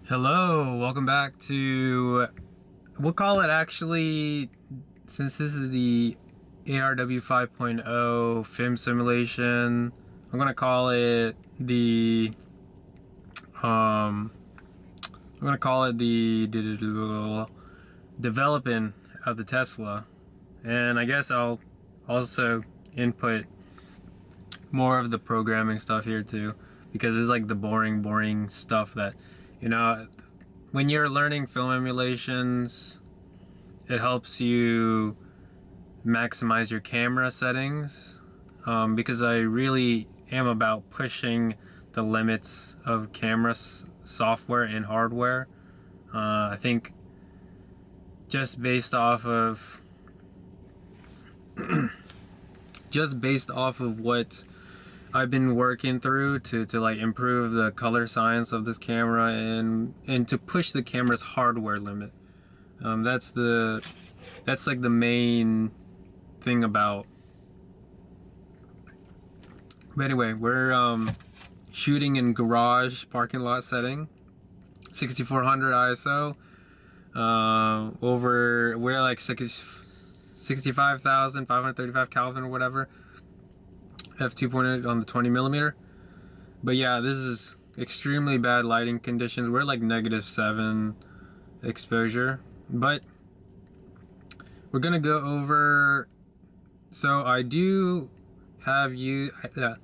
Hello, welcome back to, we'll call it actually, since this is the ARW 5.0 film simulation, I'm going to call it the, I'm going to call it the developing of the Tesla. And I guess I'll also input more of the programming stuff here too, because it's like the boring stuff that, when you're learning film emulations, it helps you maximize your camera settings, because I really am about pushing the limits of camera software and hardware. I think just based off of what I've been working through to like improve the color science of this camera and to push the camera's hardware limit. That's like the main thing about. But anyway, we're shooting in garage parking lot setting, 6400 ISO. We're like 65,535 Kelvin or whatever. F2.8 on the 20mm. But yeah, this is extremely bad lighting conditions. We're like -7 exposure, but we're gonna go over. So I do have the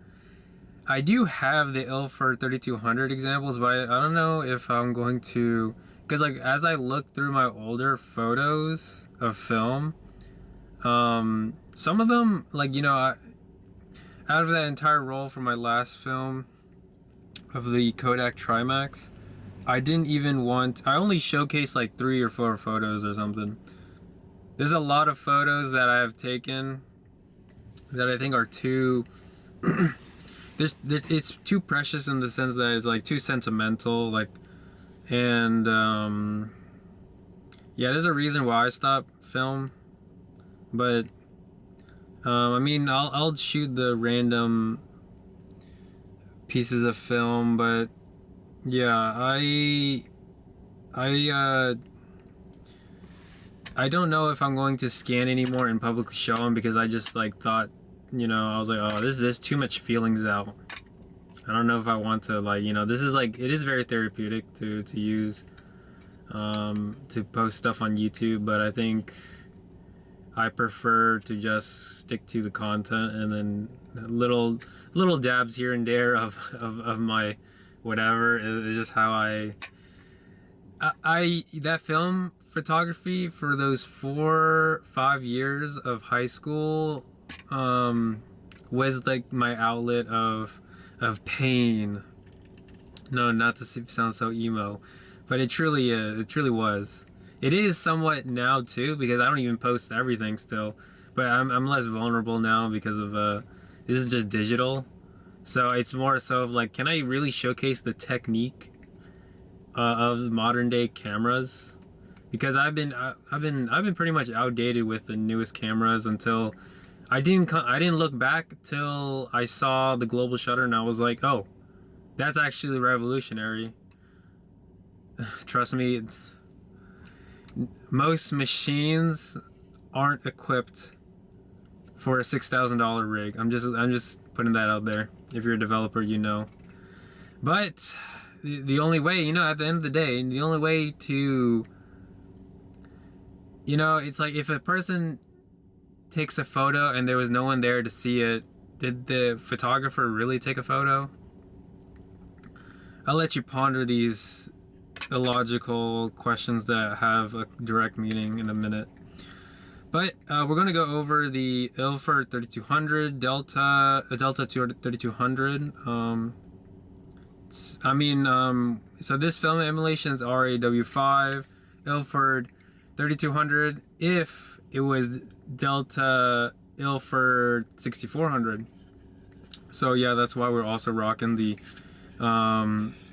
Ilford 3200 examples, but I don't know if I'm going to, because like as I look through my older photos of film, some of them, like, out of that entire roll for my last film of the Kodak Trimax, I only showcased like 3 or 4 photos or something. There's a lot of photos that I have taken that I think are too, it's too precious in the sense that it's like too sentimental, like, and yeah, there's a reason why I stopped film, but I mean, I'll shoot the random pieces of film, but yeah, I don't know if I'm going to scan anymore and publicly show them, because I just like thought, I was like, oh, this is too much feelings out. I don't know if I want to, like, this is like, it is very therapeutic to use to post stuff on YouTube, but I think I prefer to just stick to the content, and then little dabs here and there of my whatever is just how I that film photography for those 4-5 years of high school was like my outlet of pain. No, not to sound so emo, but it truly is. It truly was. It is somewhat now too, because I don't even post everything still, but I'm less vulnerable now because of this is just digital, so it's more so of like, can I really showcase the technique of modern day cameras? Because I've been pretty much outdated with the newest cameras until I didn't look back till I saw the global shutter, and I was like, oh, that's actually revolutionary. Trust me, most machines aren't equipped for a $6,000 rig. I'm just putting that out there. If you're a developer, But the only way, at the end of the day, the only way to, it's like if a person takes a photo and there was no one there to see it, did the photographer really take a photo? I'll let you ponder these illogical questions that have a direct meaning in a minute. But we're going to go over the Ilford 3200 Delta 3200. So this film emulation is ARW 5, Ilford 3200. If it was Delta Ilford 6400. So yeah, that's why we're also rocking the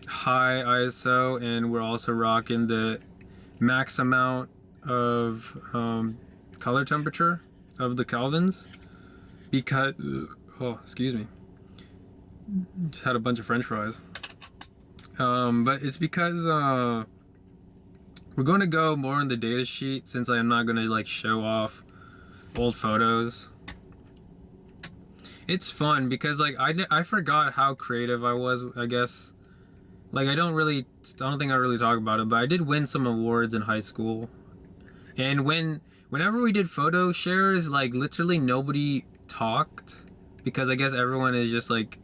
high ISO, and we're also rocking the max amount of color temperature of the Kelvins, because excuse me, just had a bunch of french fries. But it's because we're going to go more in the data sheet, since I'm not going to like show off old photos. It's fun because like I forgot how creative I was, I guess. Like I don't think I really talk about it, but I did win some awards in high school. And whenever we did photo shares, like literally nobody talked, because I guess everyone is just like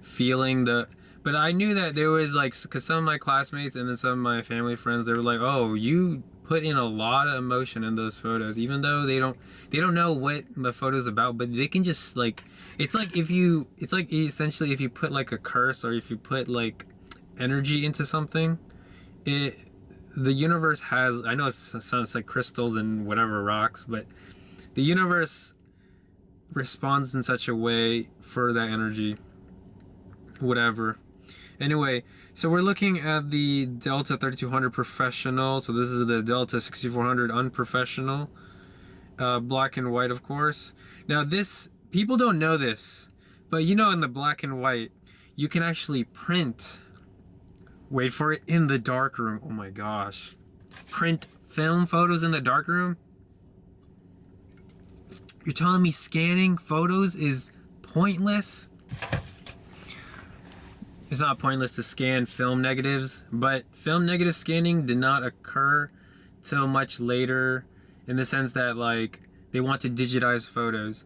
feeling the. But I knew that there was like, because some of my classmates and then some of my family friends, they were like, "Oh, you put in a lot of emotion in those photos," even though they don't know what the photo's about, but they can just like, it's like essentially if you put like a curse, or if you put like energy into something, the universe has, I know it sounds like crystals and whatever rocks, but the universe responds in such a way for that energy, whatever. Anyway, so we're looking at the Delta 3200 Professional. So this is the Delta 6400 Unprofessional, black and white, of course. Now this, people don't know this, but you know, in the black and white, you can actually print, wait for it, in the darkroom. Oh my gosh. Print film photos in the darkroom? You're telling me scanning photos is pointless? It's not pointless to scan film negatives, but film negative scanning did not occur till much later, in the sense that like they want to digitize photos.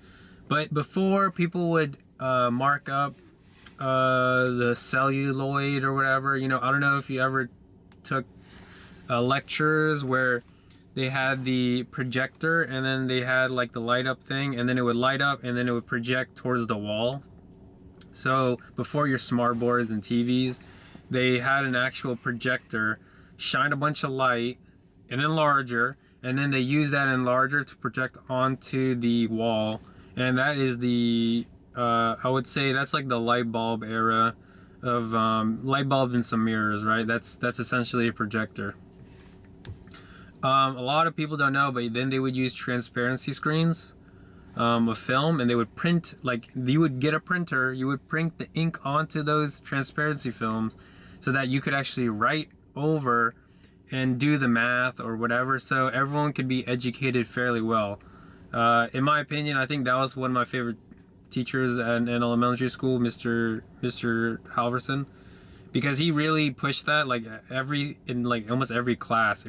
But before, people would mark up the celluloid or whatever. You know, I don't know if you ever took lectures where they had the projector and then they had like the light up thing, and then it would light up and then it would project towards the wall. So before your smart boards and TVs, they had an actual projector, shine a bunch of light, an enlarger, and then they use that enlarger to project onto the wall. And that is the, I would say that's like the light bulb era of light bulbs and some mirrors, right? That's essentially a projector. A lot of people don't know, but then they would use transparency screens of film, and they would print, like you would get a printer, you would print the ink onto those transparency films so that you could actually write over and do the math or whatever, so everyone could be educated fairly well. In my opinion, I think that was one of my favorite teachers in elementary school, Mr. Halverson, because he really pushed that, like in like almost every class.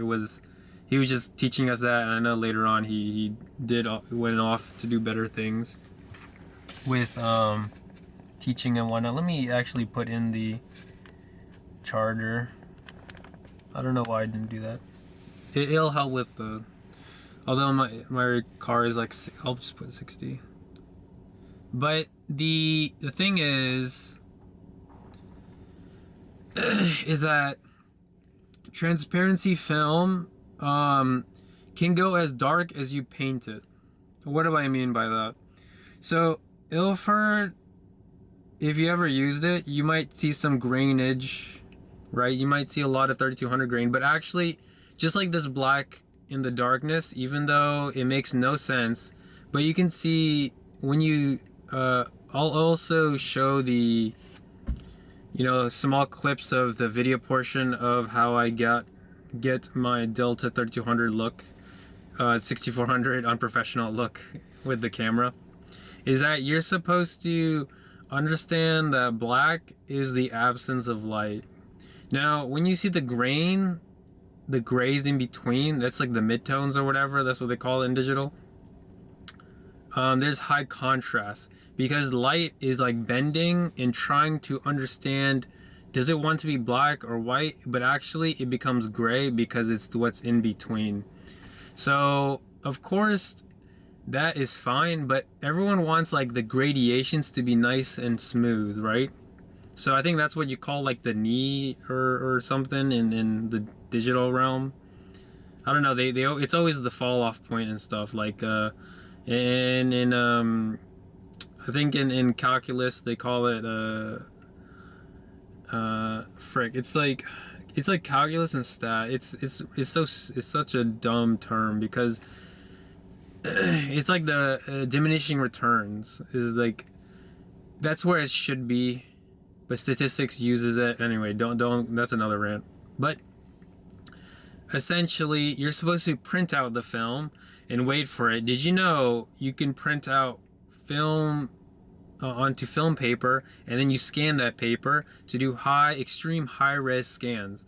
He was just teaching us that, and I know later on he went off to do better things with teaching and whatnot. Let me actually put in the charger. I don't know why I didn't do that. It'll help with the, although my car is like, I'll just put 60. But the thing is that transparency film can go as dark as you paint it. What do I mean by that? So Ilford, if you ever used it, you might see some grainage, right? You might see a lot of 3200 grain, but actually, just like this black in the darkness, even though it makes no sense, but you can see when you I'll also show the, you know, small clips of the video portion of how I get my Delta 3200 look, 6400 Unprofessional look with the camera, is that you're supposed to understand that black is the absence of light. Now, when you see the grain, the grays in between, that's like the midtones or whatever, that's what they call it in digital. There's high contrast because light is like bending and trying to understand, does it want to be black or white? But actually it becomes gray because it's what's in between. So of course that is fine, but everyone wants like the gradations to be nice and smooth, right? So I think that's what you call like the knee or something in the digital realm. I don't know, it's always the fall off point and stuff, like I think in calculus they call it it's like calculus and stat. It's such a dumb term because it's like the diminishing returns is like, that's where it should be. but statistics uses it anyway. Don't. That's another rant. But essentially, you're supposed to print out the film and wait for it. Did you know you can print out film onto film paper, and then you scan that paper to do extreme high res scans?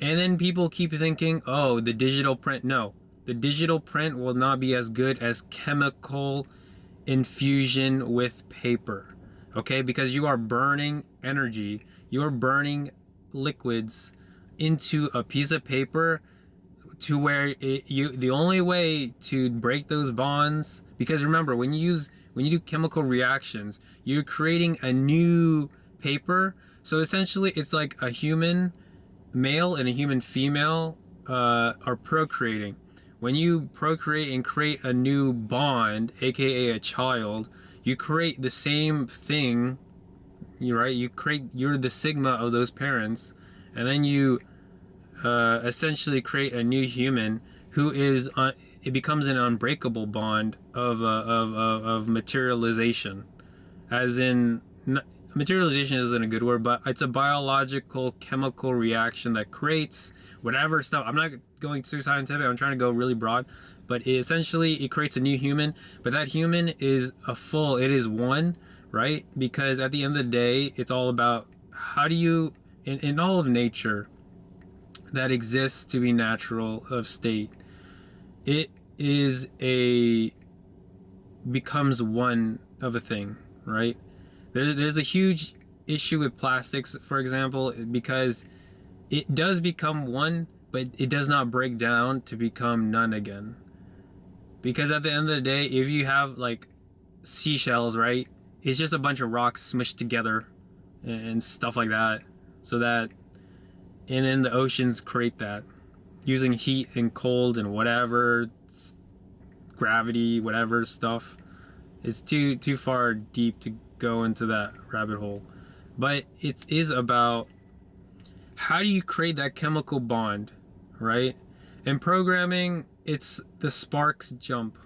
And then people keep thinking, oh, the digital print. No, the digital print will not be as good as chemical infusion with paper. Okay, because you are burning energy, you are burning liquids into a piece of paper to where the only way to break those bonds, because remember, when you do chemical reactions, you're creating a new paper. So essentially it's like a human male and a human female are procreating. When you procreate and create a new bond, aka a child, you create the same thing. You're the sigma of those parents, and then you essentially create a new human who is it becomes an unbreakable bond of materialization. As in, materialization isn't a good word, but it's a biological chemical reaction that creates whatever stuff. I'm not going too scientific, I'm trying to go really broad, but it creates a new human. But that human is it is one, right? Because at the end of the day, it's all about how do you, in all of nature that exists to be natural of state, it becomes one of a thing, right? There's a huge issue with plastics, for example, because it does become one, but it does not break down to become none again. Because at the end of the day, if you have like seashells, right, it's just a bunch of rocks smushed together and stuff like that. And then the oceans create that using heat and cold and whatever, gravity, whatever stuff. It's too far deep to go into that rabbit hole. But it is about how do you create that chemical bond, right? In programming, it's the sparks jump,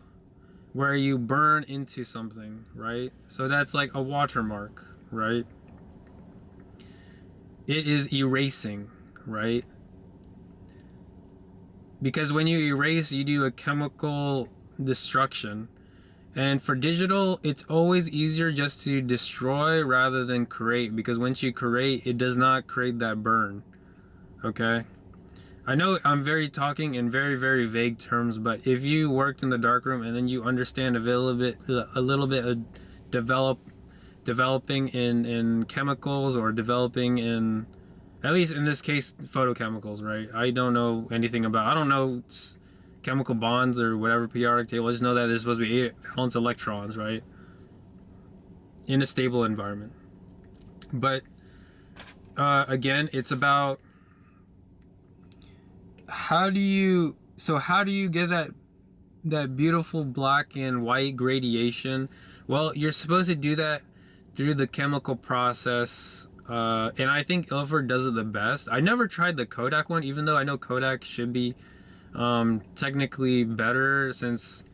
where you burn into something, right? So that's like a watermark, right? It is erasing, right? Because when you erase, you do a chemical destruction. And for digital, it's always easier just to destroy rather than create, because once you create, it does not create that burn. Okay? I know I'm talking in very, very vague terms, but if you worked in the darkroom and then you understand a little bit of developing in chemicals, or developing in, at least in this case, photochemicals, right? I don't know anything about, I don't know chemical bonds or whatever periodic table. I just know that there's supposed to be 8 valence electrons, right? In a stable environment. But again, it's about how do you get that beautiful black and white gradation? Well, you're supposed to do that through the chemical process. And I think Ilford does it the best. I never tried the Kodak one, even though I know Kodak should be technically better, since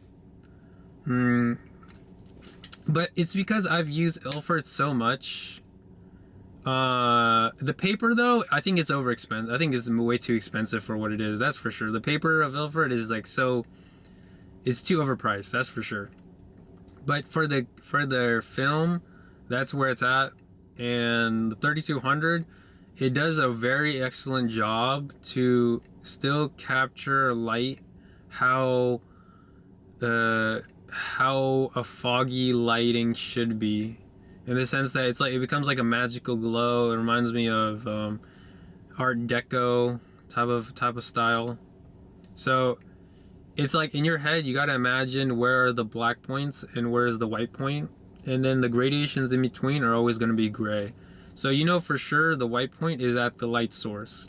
but it's because I've used Ilford so much. The paper, though, I think it's overexpensive. I think it's way too expensive for what it is, that's for sure. The paper of Ilford is like it's too overpriced, that's for sure. But for their film, that's where it's at. And the 3200, it does a very excellent job to still capture light, how a foggy lighting should be, in the sense that it becomes like a magical glow. It reminds me of Art Deco type of style. So it's like in your head, you got to imagine where are the black points and where is the white point, and then the gradations in between are always going to be gray. So you know for sure the white point is at the light source.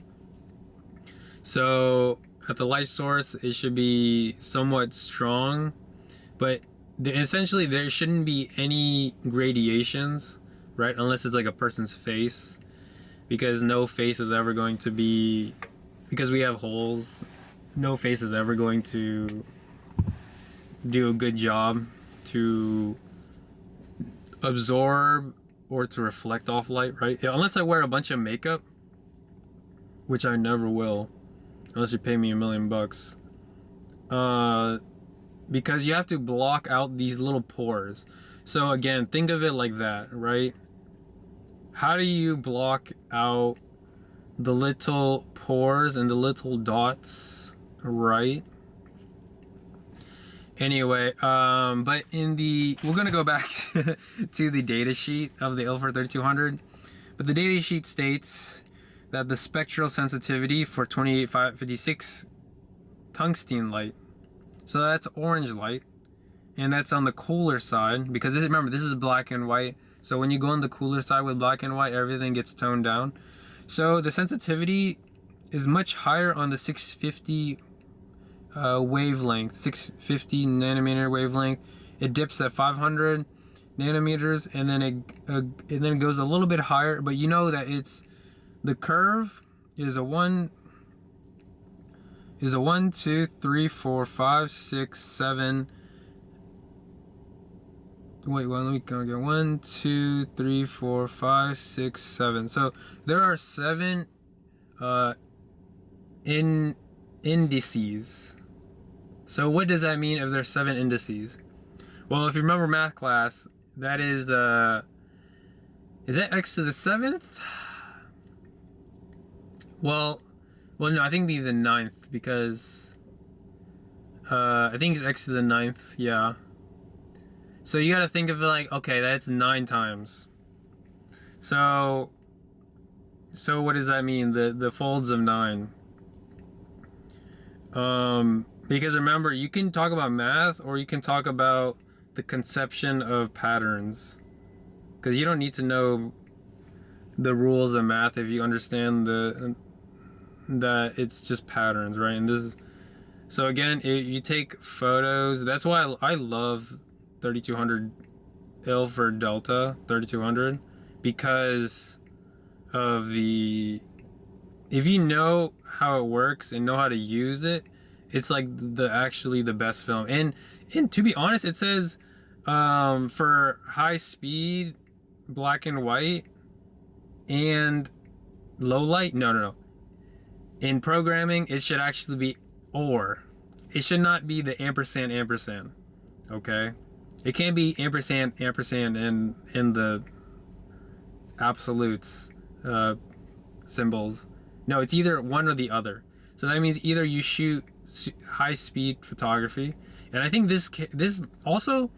So at the light source, it should be somewhat strong, but essentially there shouldn't be any gradations, right? Unless it's like a person's face, because no face is ever going to be, because we have holes, no face is ever going to do a good job to absorb or to reflect off light, right? Yeah, unless I wear a bunch of makeup, which I never will, unless you pay me $1 million. Because you have to block out these little pores. So again, think of it like that, right? How do you block out the little pores and the little dots, right? Anyway, but we're gonna go back to the data sheet of the Ilford 3200. But the data sheet states that the spectral sensitivity for 2856 tungsten light, so that's orange light, and that's on the cooler side, because remember, this is black and white. So when you go on the cooler side with black and white, everything gets toned down. So the sensitivity is much higher on the 650 wavelength, 650 nanometer wavelength. It dips at 500 nanometers, and then it goes a little bit higher. But you know that the curve is a 1, 2, 3, 4, 5, 6, 7. Wait, well, let me go again. 1, 2, 3, 4, 5, 6, 7. So there are 7 indices. So what does that mean if there's 7 indices? Well, if you remember math class, that is that x to the 7th? Well, no, I think it'd be the 9th, because I think it's x to the 9th, yeah. So you gotta think of it like, okay, that's 9 times. So what does that mean? The folds of 9. Because remember, you can talk about math, or you can talk about the conception of patterns. Because you don't need to know the rules of math if you understand that it's just patterns, right? And so again, you take photos. That's why I love 3200 Ilford Delta 3200, because of if you know how it works and know how to use it, it's like actually the best film. And to be honest, it says for high speed black and white and low light, no, in programming it should actually be or. It should not be the ampersand, okay? It can't be ampersand in the absolutes symbols. No, it's either one or the other. So that means either you shoot high speed photography, and I think this also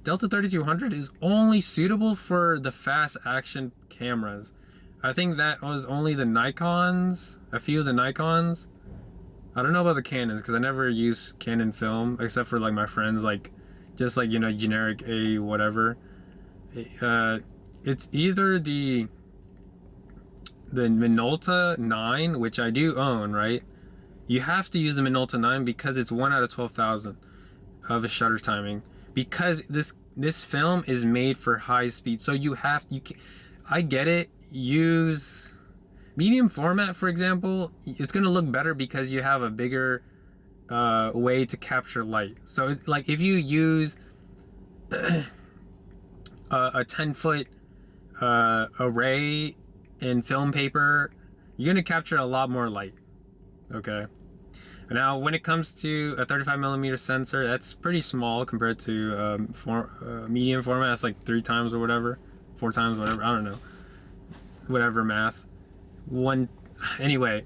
Delta 3200 is only suitable for the fast action cameras. I think that was only the Nikons, a few of the Nikons. I don't know about the Canons, because I never used Canon film except for like my friends, like just like, you know, generic A whatever. It's either the Minolta 9, which I do own, right? You have to use the Minolta 9 because it's 1 out of 12,000 of a shutter timing, because this film is made for high speed. So I get it. Use medium format, for example. It's gonna look better because you have a bigger way to capture light. So like if you use a 10-foot array in film paper, you're gonna capture a lot more light. Okay. Now, when it comes to a 35mm sensor, that's pretty small compared to medium format. It's like 3 times or whatever, 4 times, whatever. I don't know. Whatever math. Anyway,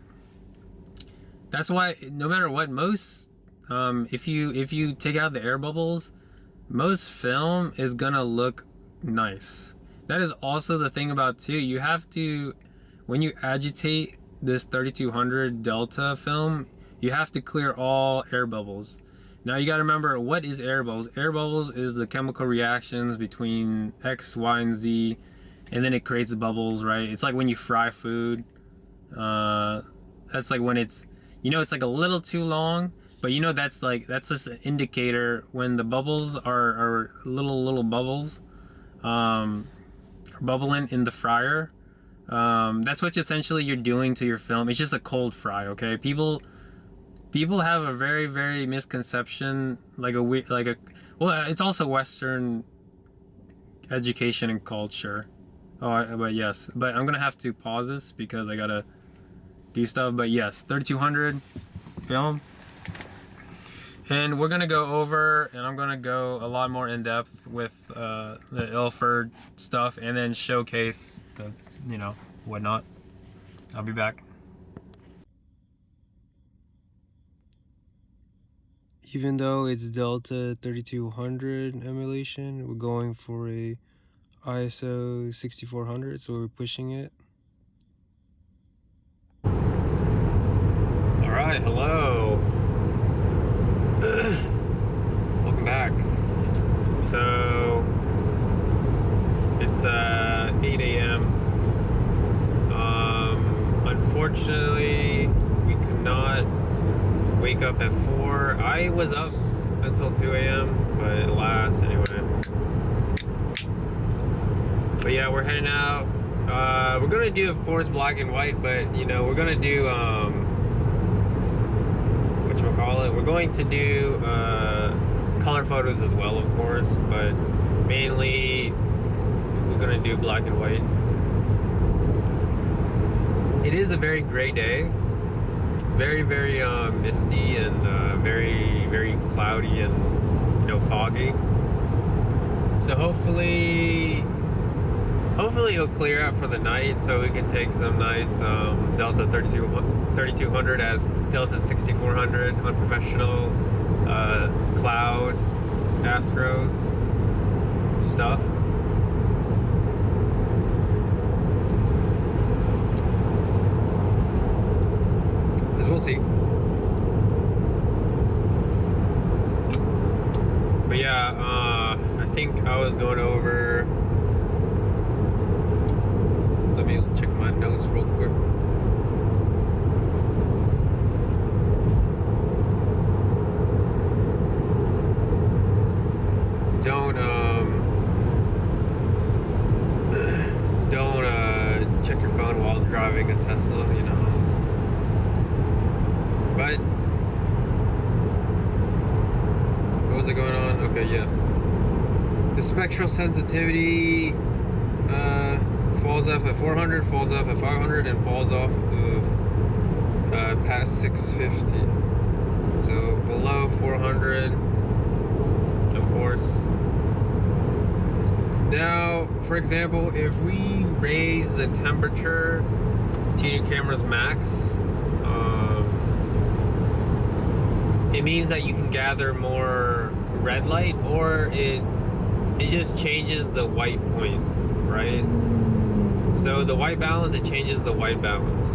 that's why no matter what, most if you take out the air bubbles, most film is gonna look nice. That is also the thing about too. You have to, when you agitate this 3200 Delta film, you have to clear all air bubbles. Now you got to remember, what is air bubbles? Air bubbles is the chemical reactions between X, Y, and Z, and then it creates bubbles, right? It's like when you fry food. That's like when it's, you know, it's like a little too long, but you know that's just an indicator when the bubbles are little bubbles, bubbling in the fryer. That's what essentially you're doing to your film. It's just a cold fry, okay? People have a very, very misconception, well, it's also Western education and culture. But yes, but I'm gonna have to pause this because I gotta do stuff. But yes, 3200 film, and we're gonna go over, and I'm gonna go a lot more in depth with the Ilford stuff, and then showcase the whatnot. I'll be back. Even though it's Delta 3200 emulation, we're going for a ISO 6400, so we're pushing it. Alright, hello. Welcome back. So, it's 8 a.m. Unfortunately, we could not wake up at 4. I was up until 2 a.m., but alas, anyway. But yeah, we're heading out. We're gonna do, of course, black and white, but we're gonna do whatchamacallit. We're going to do color photos as well, of course, but mainly we're gonna do black and white. It is a very gray day, very misty and very cloudy and foggy. So hopefully it'll clear out for the night, so we can take some nice Delta 3200 as Delta 6400 UnProfessional cloud astro stuff. Because we'll see. But yeah, I think I was going over. Let me check my notes real quick. Don't check your phone while driving a Tesla, But what was it going on? Okay, yes. The spectral sensitivity falls off at 400, falls off at 500, and falls off of past 650. So below 400, of course. Now, for example, if we raise the temperature to your camera's max, it means that you can gather more red light, or it just changes the white point, right? So the white balance, it changes the white balance.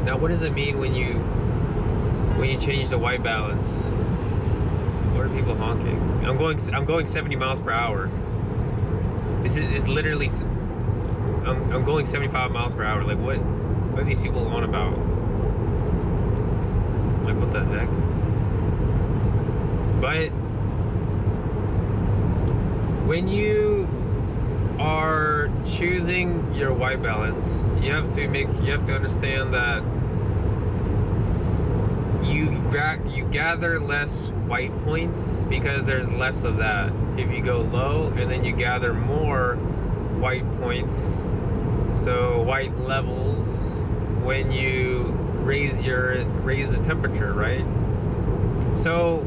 Now, what does it mean when you change the white balance? What are people honking? I'm going 70 miles per hour. This is literally. I'm going 75 miles per hour. Like what are these people on about? Like what the heck? But when you are choosing your white balance, you have to understand that you gather less white points because there's less of that. If you go low and then you gather more white points, so white levels, when you raise the temperature, right? So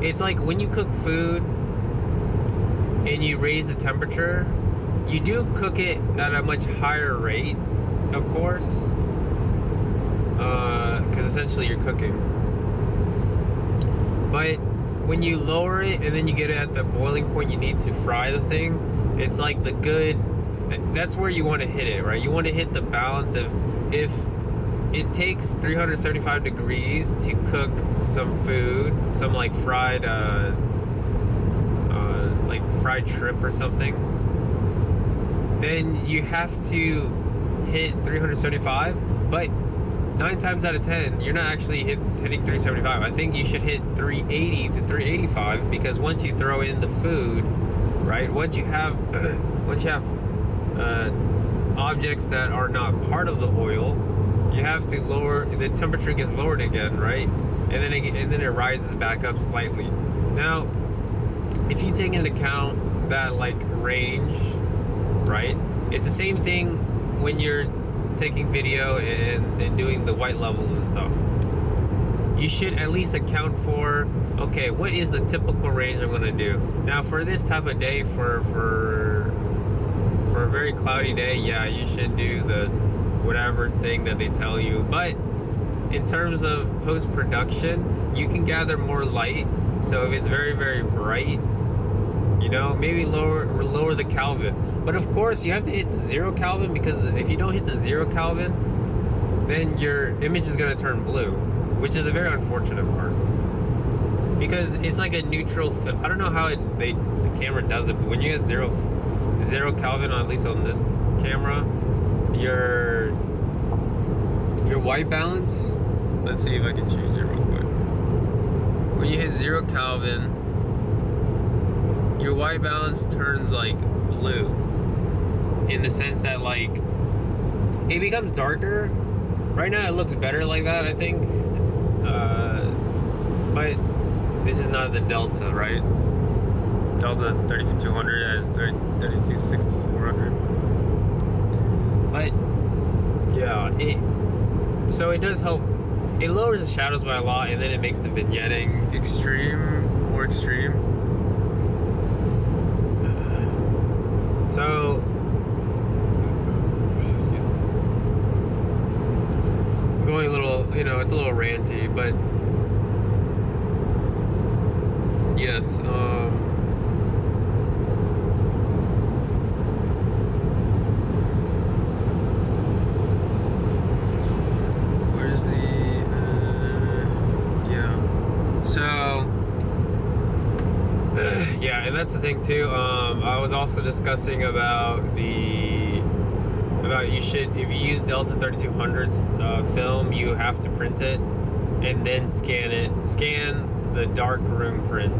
it's like when you cook food and you raise the temperature, you do cook it at a much higher rate, of course, because essentially you're cooking. But when you lower it and then you get it at the boiling point you need to fry the thing, it's like that's where you want to hit it, right? You want to hit the balance of, if it takes 375 degrees to cook some food, some like fried shrimp or something, then you have to hit 375, but 9 times out of 10, you're not actually hitting 375. I think you should hit 380 to 385, because once you throw in the food, right? Once you have objects that are not part of the oil, you have to lower the temperature. Gets lowered again, right? And then it rises back up slightly. Now, if you take into account that like range right? It's the same thing when you're taking video and doing the white levels and stuff. You should at least account for, okay, what is the typical range I'm gonna do? Now for this type of day, for a very cloudy day, yeah, you should do the whatever thing that they tell you. But in terms of post-production, you can gather more light. So if it's very, very bright, you know, maybe lower the Kelvin. But of course, you have to hit the 0 Kelvin, because if you don't hit the 0 Kelvin, then your image is going to turn blue, which is a very unfortunate part. Because it's like a neutral film. I don't know how the camera does it, but when you get 0 Kelvin, at least on this camera, your white balance, let's see if I can change it real quick. When you hit 0 Kelvin, your white balance turns like blue, in the sense that like it becomes darker. Right now it looks better like that, I think, but this is not the Delta, right? Delta 3200 has 326400. But yeah, so it does help. It lowers the shadows by a lot, and then it makes the vignetting more extreme. So I'm going a little, it's a little ranty, but yes, where's the, yeah, so, yeah, and that's the thing too. I was also discussing about you should, if you use Delta 3200's film, you have to print it and then scan the dark room print.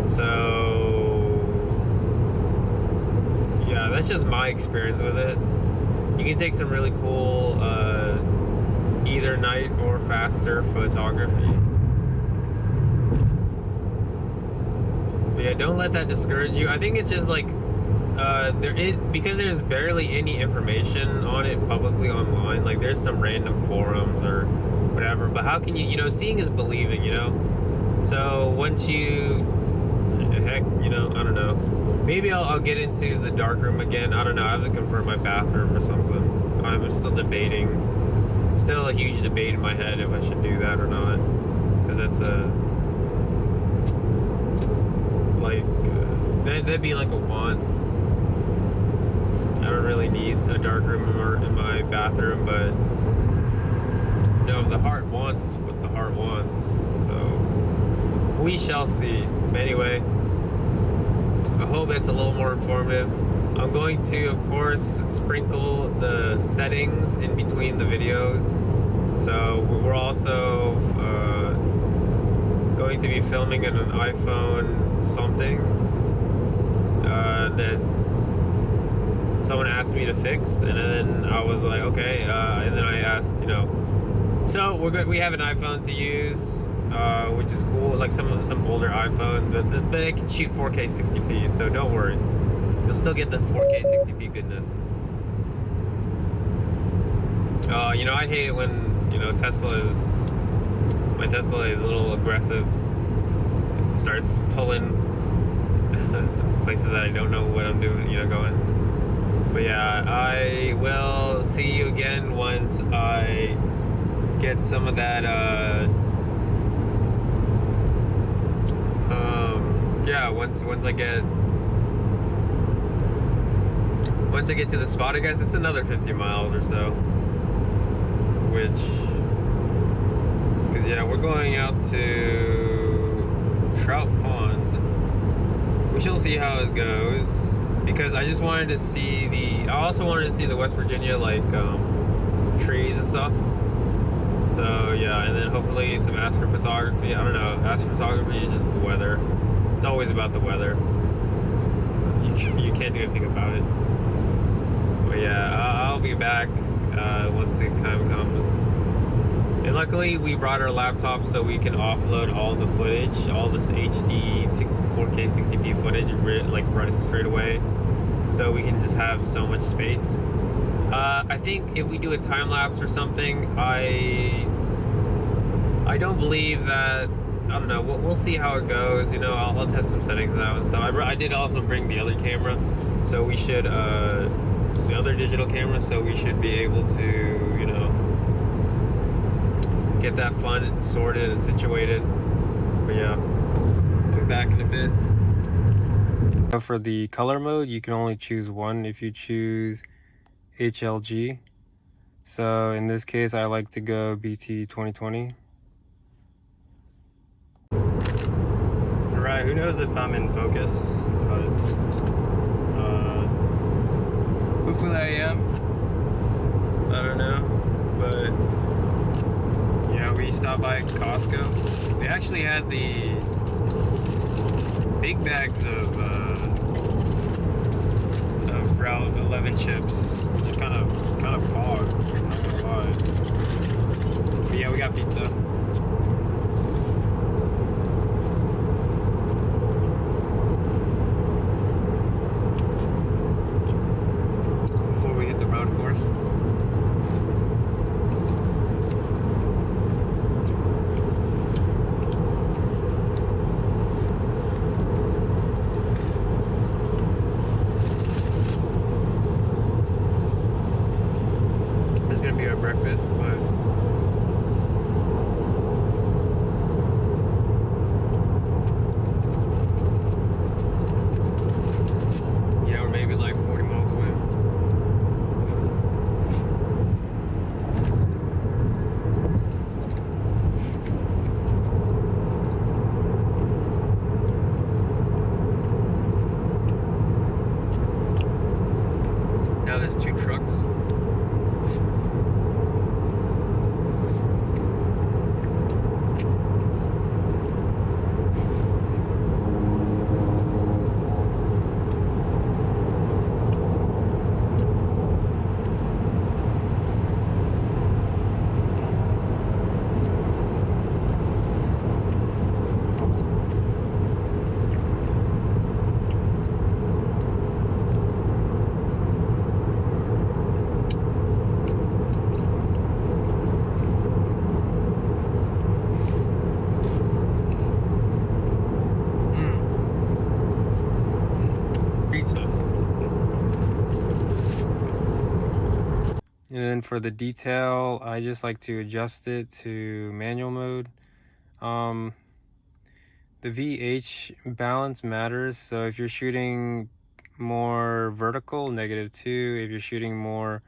So yeah, that's just my experience with it. You can take some really cool either night or faster photography. But yeah, don't let that discourage you. I think it's just like because there's barely any information on it publicly online. Like there's some random forums or whatever, but how can you seeing is believing, so once you, heck, I don't know, maybe I'll get into the darkroom again. I don't know, I have to convert my bathroom or something. I'm still debating, still a huge debate in my head if I should do that or not, because that's that'd be like a want. I don't really need a dark room in my bathroom, but the heart wants what the heart wants, so we shall see. But anyway, I hope that's a little more informative. I'm going to, of course, sprinkle the settings in between the videos. So we're also going to be filming in an iPhone something that someone asked me to fix, and then I was like, okay, and then I asked, so we have an iPhone to use, which is cool, like some older iPhone, but they can shoot 4K 60p, so don't worry, you'll still get the 4K 60p goodness. I hate it when my Tesla is a little aggressive, starts pulling places that I don't know what I'm doing, going. But yeah, I will see you again once I get some of that, once I get to the spot, I guess it's another 50 miles or so, because yeah, we're going out to Trout Pond. We shall see how it goes, because I just wanted to see I also wanted to see the West Virginia, like, trees and stuff. So yeah, and then hopefully some astrophotography. I don't know, astrophotography is just the weather. It's always about the weather. You can't do anything about it. But yeah, I'll be back once the time comes. And luckily we brought our laptop so we can offload all the footage, all this HD 4K 60p footage, like right straight away. so we can just have so much space. I think if we do a time lapse or something, I don't believe that. I don't know. We'll see how it goes. You know, I'll test some settings out and stuff. I did also bring the other camera, so we should the other digital camera, so we should be able to, you know, get that fun sorted and situated. But yeah, I'll be back in a bit. For the color mode, you can only choose one if you choose HLG. So in this case, I like to go BT 2020. Alright, who knows if I'm in focus, but hopefully I am. I don't know, but yeah, we stopped by Costco. They actually had the big bags of Route 11 chips, which is kind of hard, I'm not gonna lie. But yeah, we got pizza. Before we hit the road, of course. Breakfast, but yeah, we're maybe like 40 miles away. Now there's 2 trucks. And then for the detail, I just like to adjust it to manual mode. The VH balance matters. So if you're shooting more vertical, -2. If you're shooting more,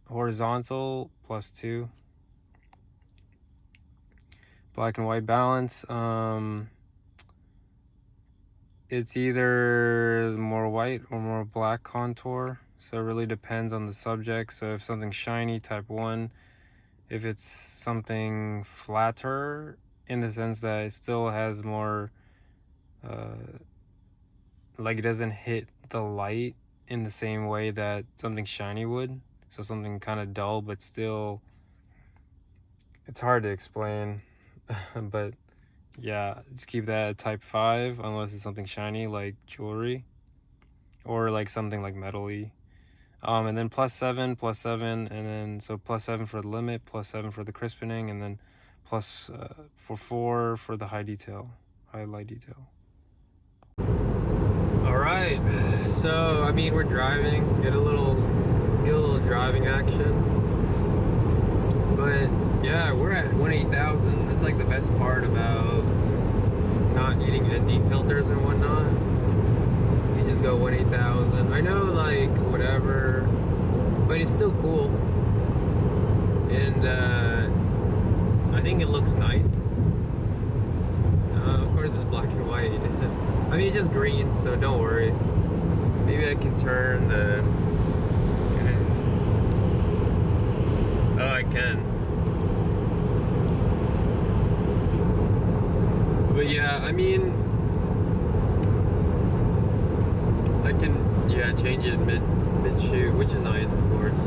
horizontal, +2. Black and white balance. It's either more white or more black contour, so it really depends on the subject. So if something's shiny, type 1. If it's something flatter, in the sense that it still has more, like it doesn't hit the light in the same way that something shiny would. So something kind of dull, but still, it's hard to explain, but yeah, just keep that at type 5, unless it's something shiny like jewelry or like something like metal-y. And then +7, +7, and then so +7 for the limit, +7 for the crispening, and then plus for 4 for the highlight detail. All right, so I mean, we're driving, get a little driving action, but yeah, we're at 180,000. That's like the best part about not needing ND filters and whatnot. You just go 180,000. I know, like, whatever, but it's still cool. And I think it looks nice. Of course, it's black and white. I mean, it's just green, so don't worry. Maybe I can turn the... Oh, I can. But yeah, I mean, I can, yeah, change it mid-shoot, which is nice, of course.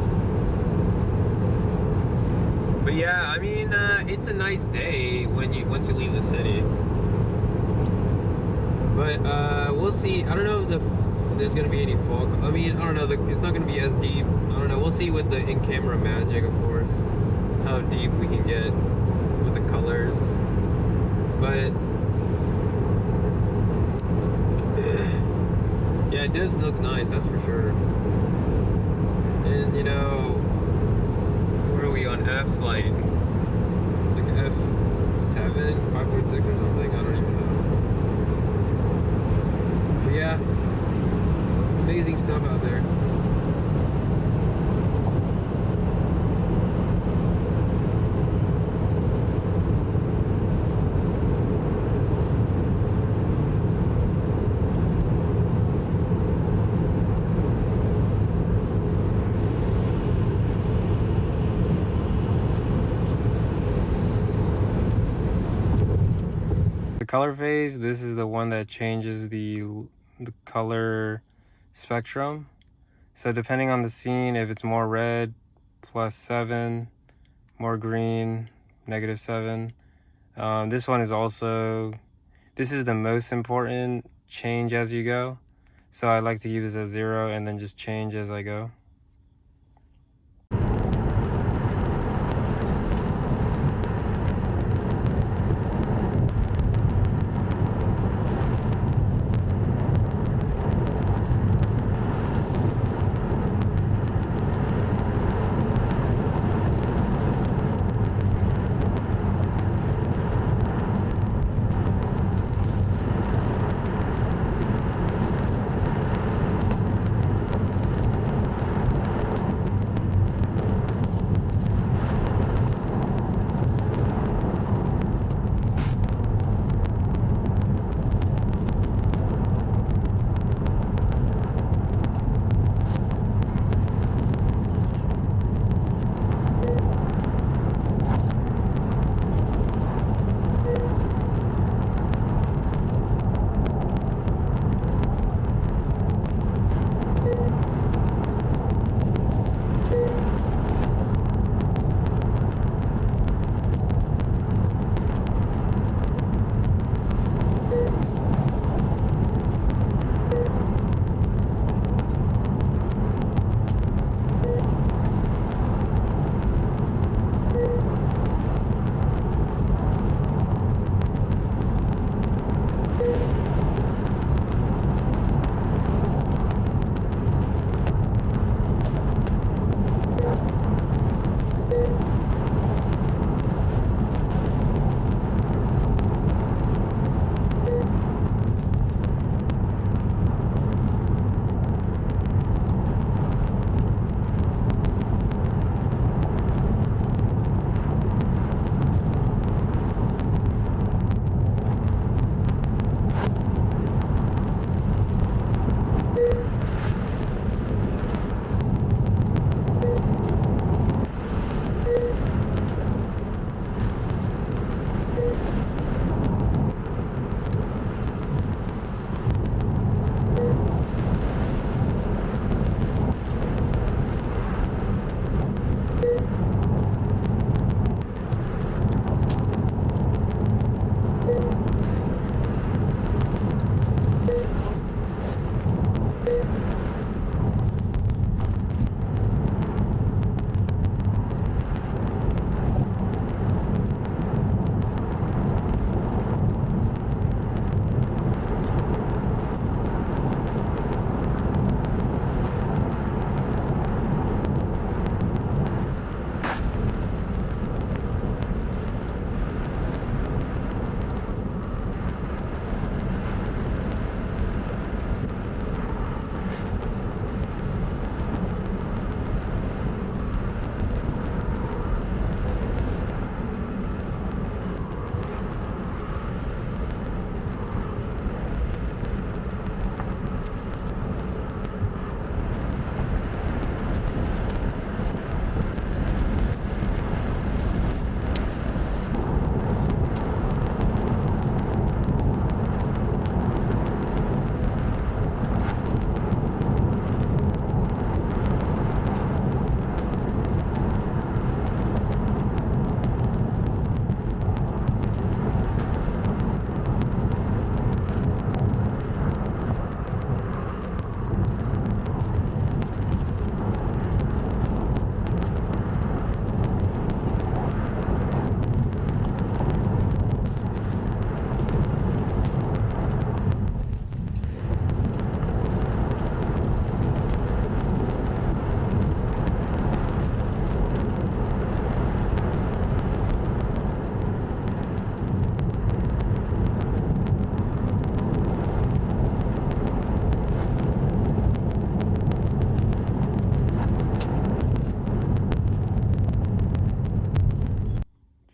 But yeah, I mean, it's a nice day once you leave the city. But we'll see. I don't know if there's gonna be any fall. I mean, I don't know. It's not gonna be as deep. I don't know. We'll see with the in-camera magic, of course, how deep we can get with the colors. But yeah, it does look nice. That's for sure. And you know, where are we on F? Like F7, 5.6 or something. I don't even know. But yeah, amazing stuff out there. The color phase, this is the one that changes the color spectrum. So depending on the scene, if it's more red, +7, more green, -7. This one is also, this is the most important change as you go. So I like to keep this at 0 and then just change as I go.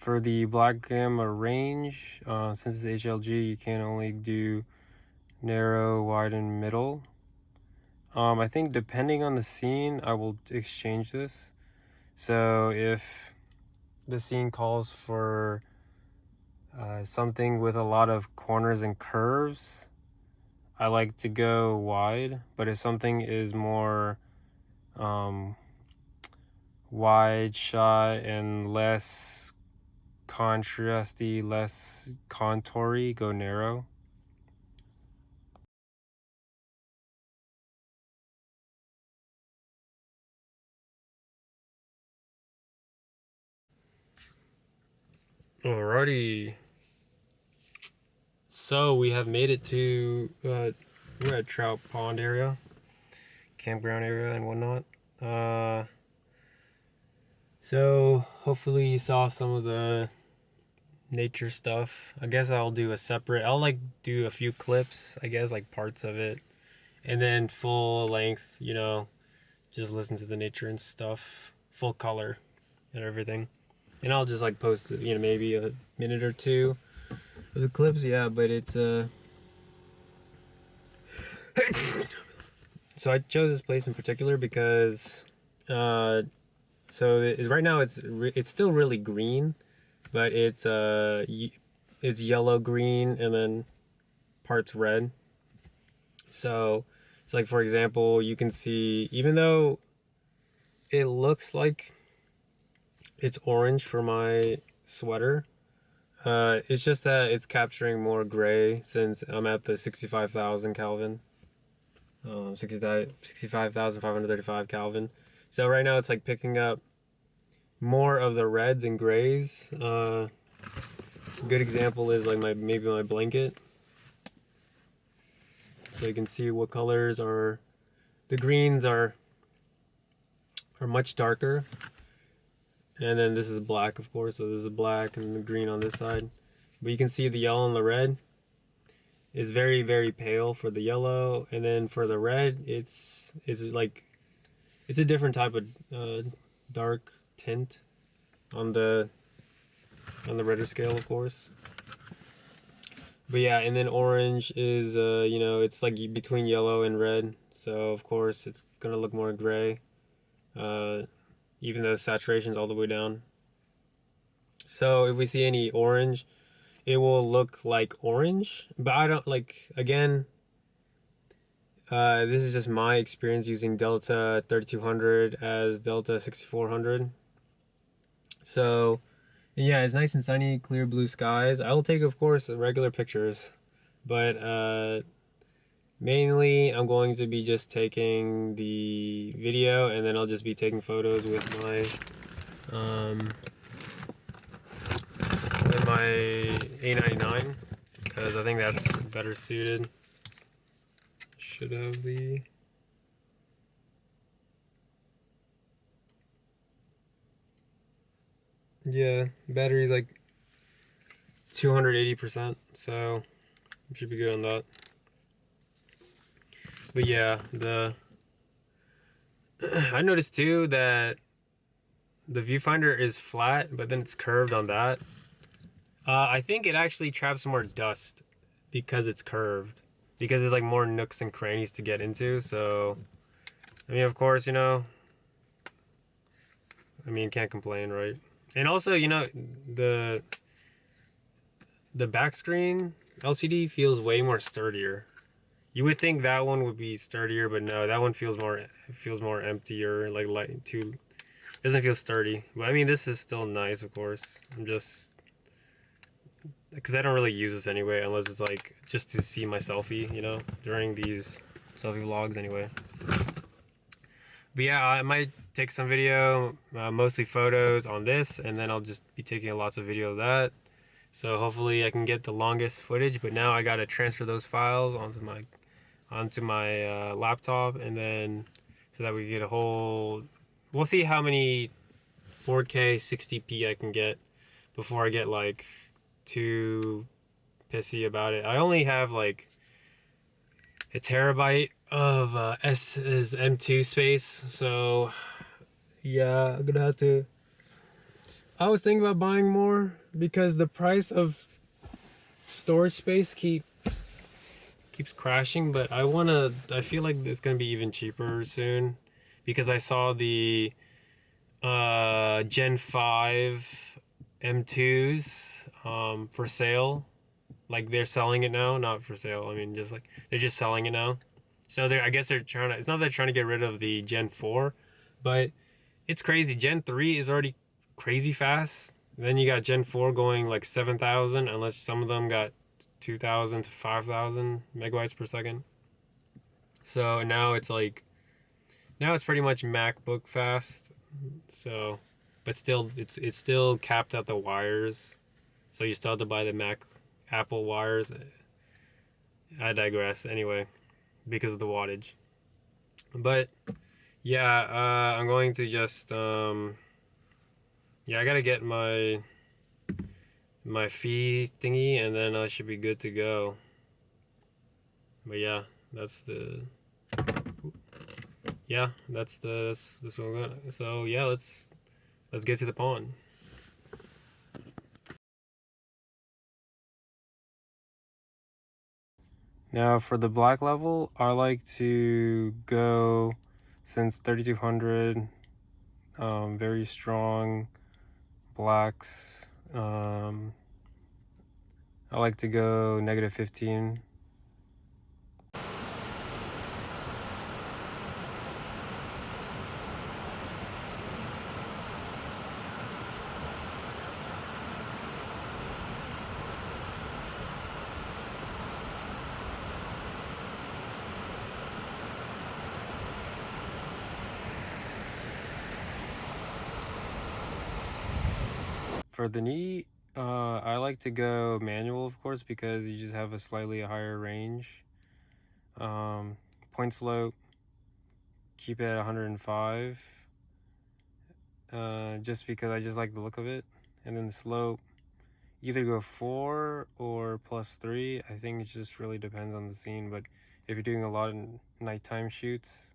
for the black gamma range, since it's HLG, you can only do narrow, wide, and middle. I think depending on the scene, I will exchange this. So if the scene calls for something with a lot of corners and curves, I like to go wide. But if something is more wide shot and less contrasty, less contoury, go narrow. Alrighty. So we have made it to we're at Trout Pond area, campground area and whatnot. So hopefully you saw some of the nature stuff. I guess I'll do a separate, I'll like do a few clips, I guess, like parts of it, and then full length, you know, just listen to the nature and stuff, full color and everything. And I'll just like post, you know, maybe a minute or two of the clips. Yeah, but it's so I chose this place in particular because right now it's still really green, but it's yellow green and then parts red. So it's like, for example, you can see, even though it looks like it's orange for my sweater, it's just that it's capturing more gray since I'm at the 65,000 Kelvin, 65,535 Kelvin. So right now it's like picking up more of the reds and grays. A good example is like maybe my blanket. So you can see what colors are. The greens are much darker. And then this is black, of course, so this is black and the green on this side. But you can see the yellow and the red is very, very pale for the yellow, and then for the red, it's a different type of dark tint on the redder scale, of course. But yeah, and then orange is you know, it's like between yellow and red, so of course it's gonna look more gray. Even though saturation's all the way down. So if we see any orange, it will look like orange, but I don't like, again, this is just my experience using Delta 3200 as Delta 6400. So yeah, it's nice and sunny, clear blue skies. I will take, of course, regular pictures, but mainly I'm going to be just taking the video, and then I'll just be taking photos with my A99, because I think that's better suited. Should have the battery's like 280%, so should be good on that. But yeah, I noticed too that the viewfinder is flat, but then it's curved on that. I think it actually traps more dust because it's curved, because there's like more nooks and crannies to get into. So, I mean, of course, you know, I mean, can't complain, right? And also, you know, the back screen LCD feels way more sturdier. You would think that one would be sturdier, but no, that one feels more emptier, like light, too. Doesn't feel sturdy. But I mean, this is still nice, of course. I'm just, because I don't really use this anyway, unless it's like just to see my selfie, you know, during these selfie vlogs anyway. But yeah, I might take some video, mostly photos on this, and then I'll just be taking lots of video of that. So hopefully I can get the longest footage, but now I gotta transfer those files onto my laptop, and then so that we get a whole, we'll see how many 4K 60p I can get before I get like too pissy about it. I only have like a terabyte of M2 space, so yeah, I'm gonna have to I was thinking about buying more because the price of storage space keeps crashing, but I feel like it's gonna be even cheaper soon because I saw the Gen 5 M2s for sale. Like they're selling it now, not for sale. I mean, just like they're just selling it now. So I guess they're trying to. It's not that they're trying to get rid of the Gen 4, but it's crazy. Gen 3 is already crazy fast. Then you got Gen 4 going like 7,000, unless some of them got 2,000 to 5,000 megabytes per second. So now it's pretty much MacBook fast. So, but still, it's still capped at the wires. So you still have to buy the Apple wires. I digress. Anyway, because of the wattage. But yeah, I'm going to just yeah, I gotta get my fee thingy, and then I should be good to go. But yeah, that's the that's what we're gonna. So yeah, let's get to the pond. Now for the black level, I like to go since 3200, very strong blacks. I like to go -15. For the knee, I like to go manual, of course, because you just have a slightly higher range. Point slope, keep it at 105, just because I just like the look of it. And then the slope, either go 4 or +3. I think it just really depends on the scene, but if you're doing a lot of nighttime shoots,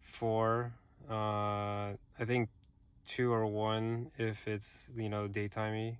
4. I think 2 or 1 if it's, daytimey.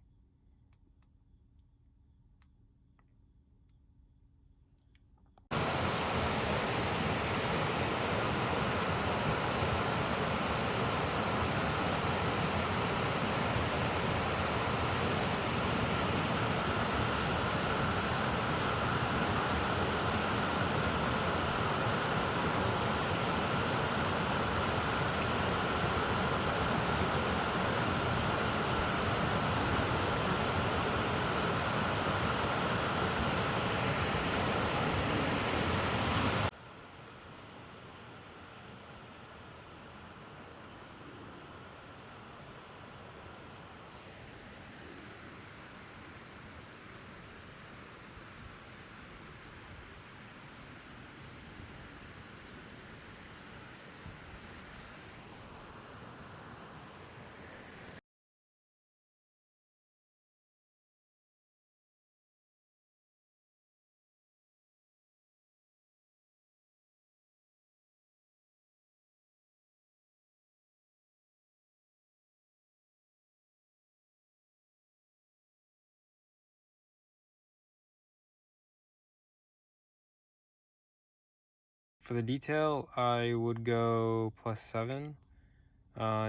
For the detail, I would go +7,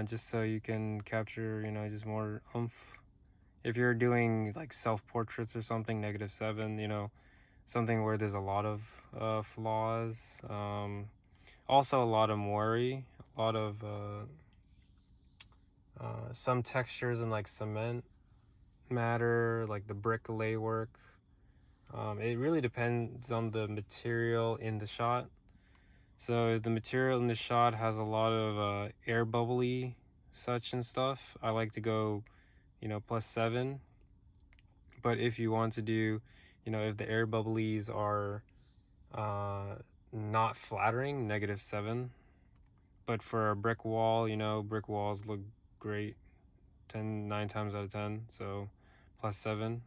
just so you can capture, just more oomph. If you're doing like self-portraits or something, -7, something where there's a lot of flaws. Also a lot of moire, a lot of some textures in like cement matter, like the brick lay work. It really depends on the material in the shot. So if the material in the shot has a lot of air bubbly such and stuff, I like to go, +7. But if you want to do, if the air bubblies are not flattering, -7. But for a brick wall, brick walls look great 9 times out of 10. So +7.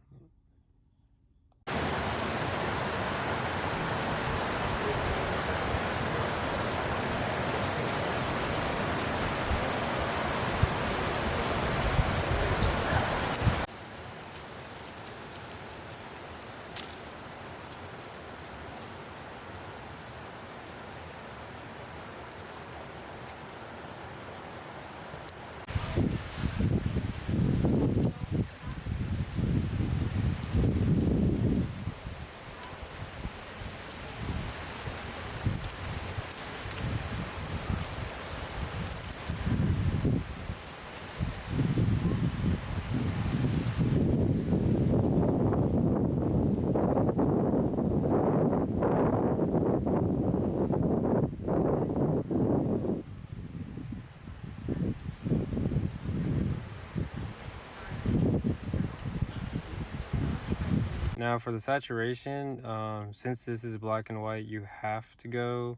Now for the saturation, since this is black and white, you have to go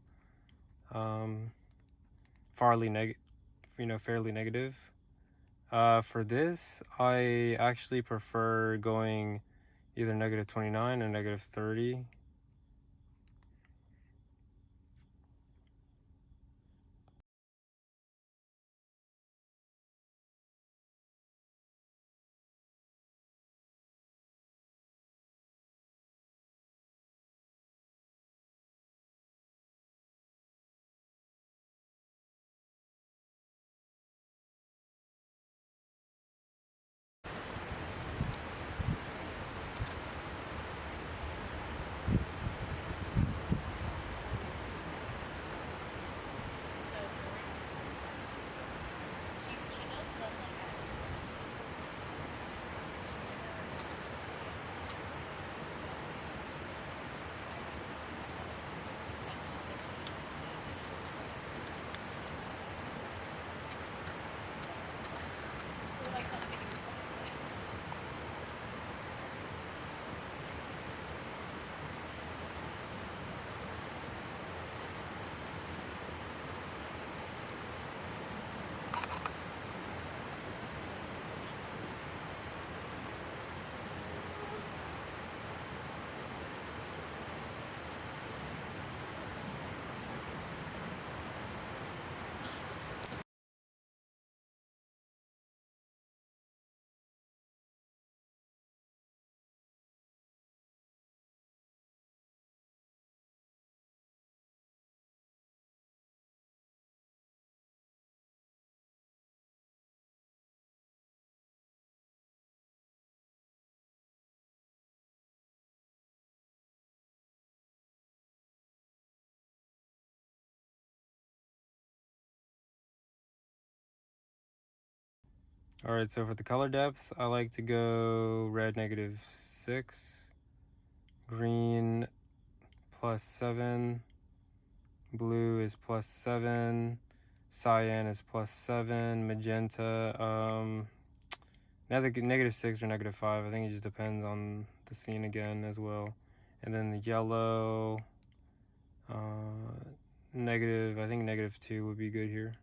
fairly negative. For this, I actually prefer going either -29 or -30. All right, so for the color depth, I like to go red -6, green +7, blue is +7, cyan is +7, magenta, either -6 or -5. I think it just depends on the scene again as well. And then the yellow, I think -2 would be good here.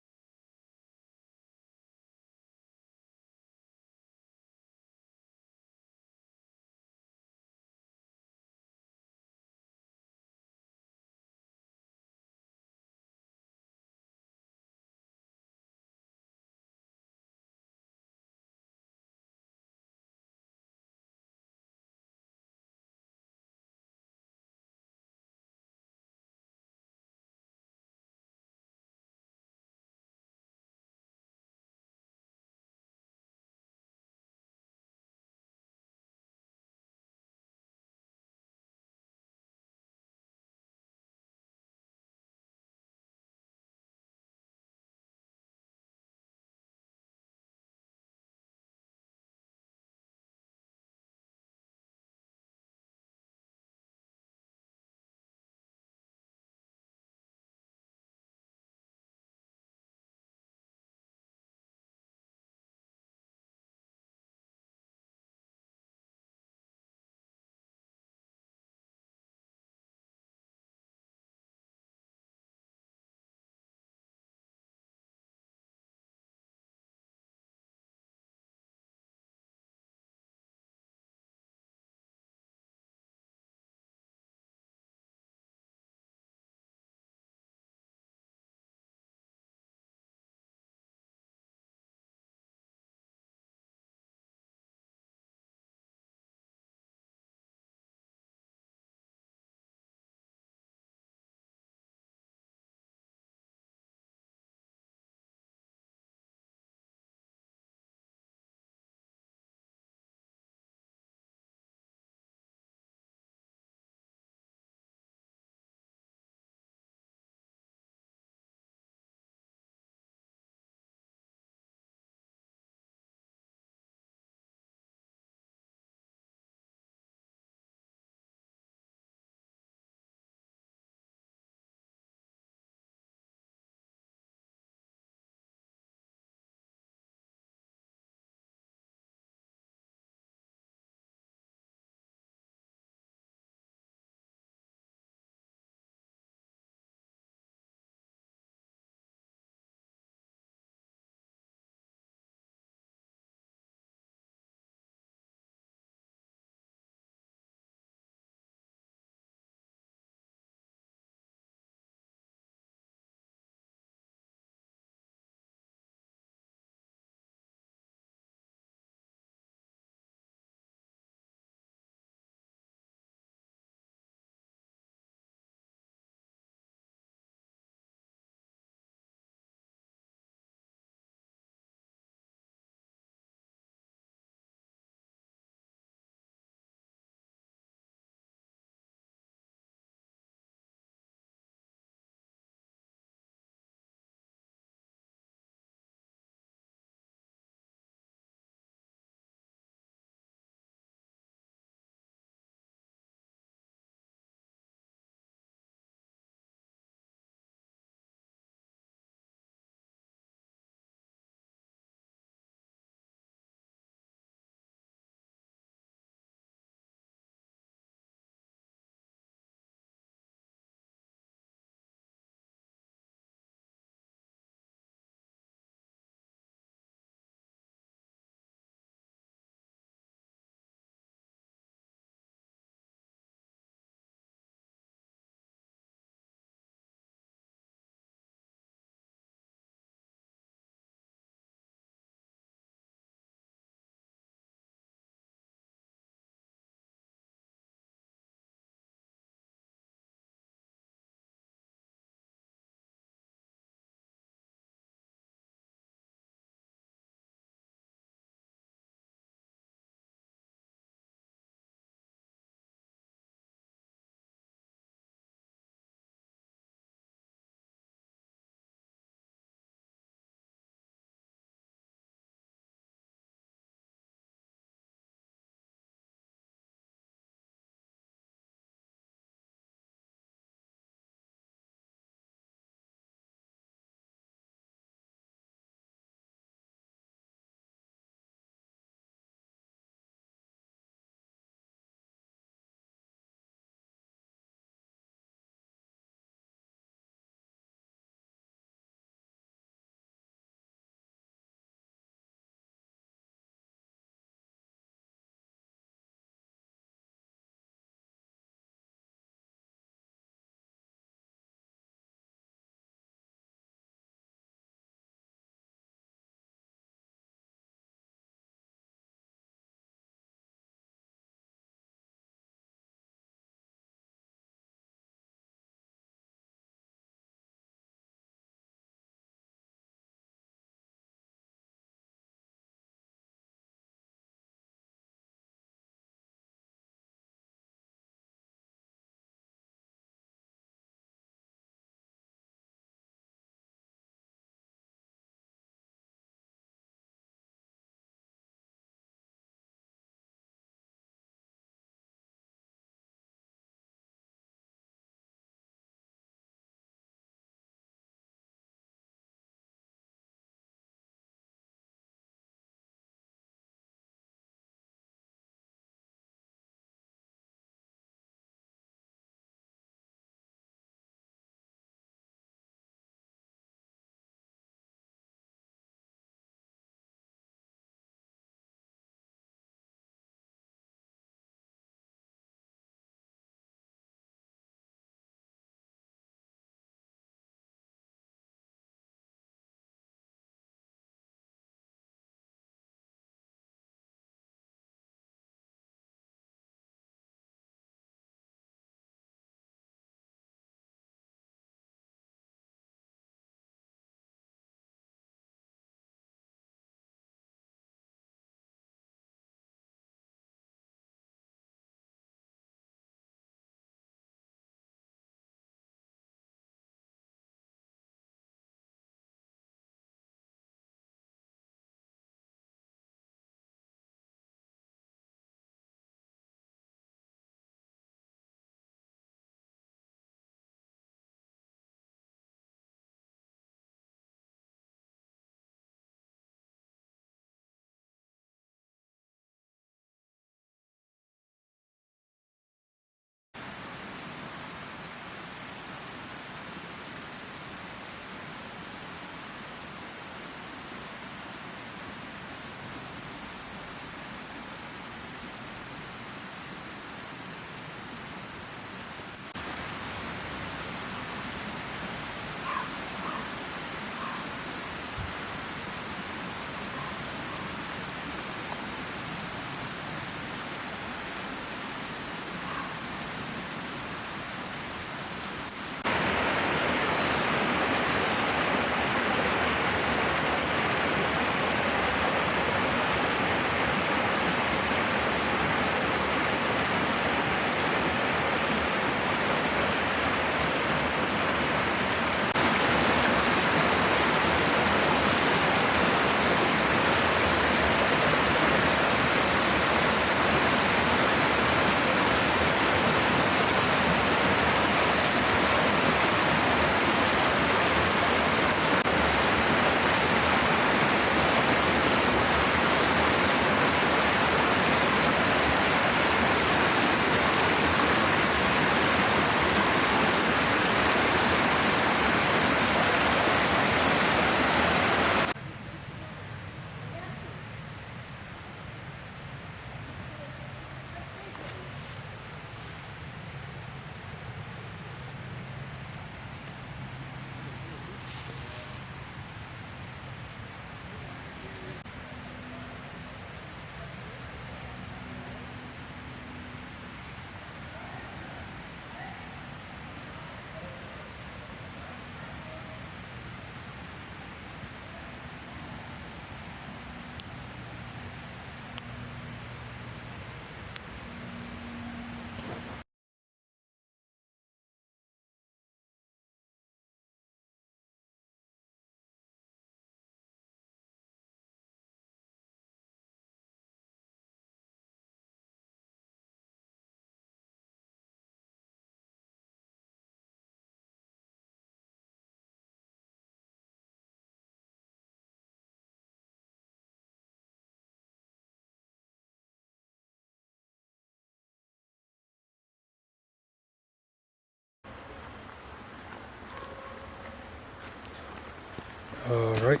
Alright,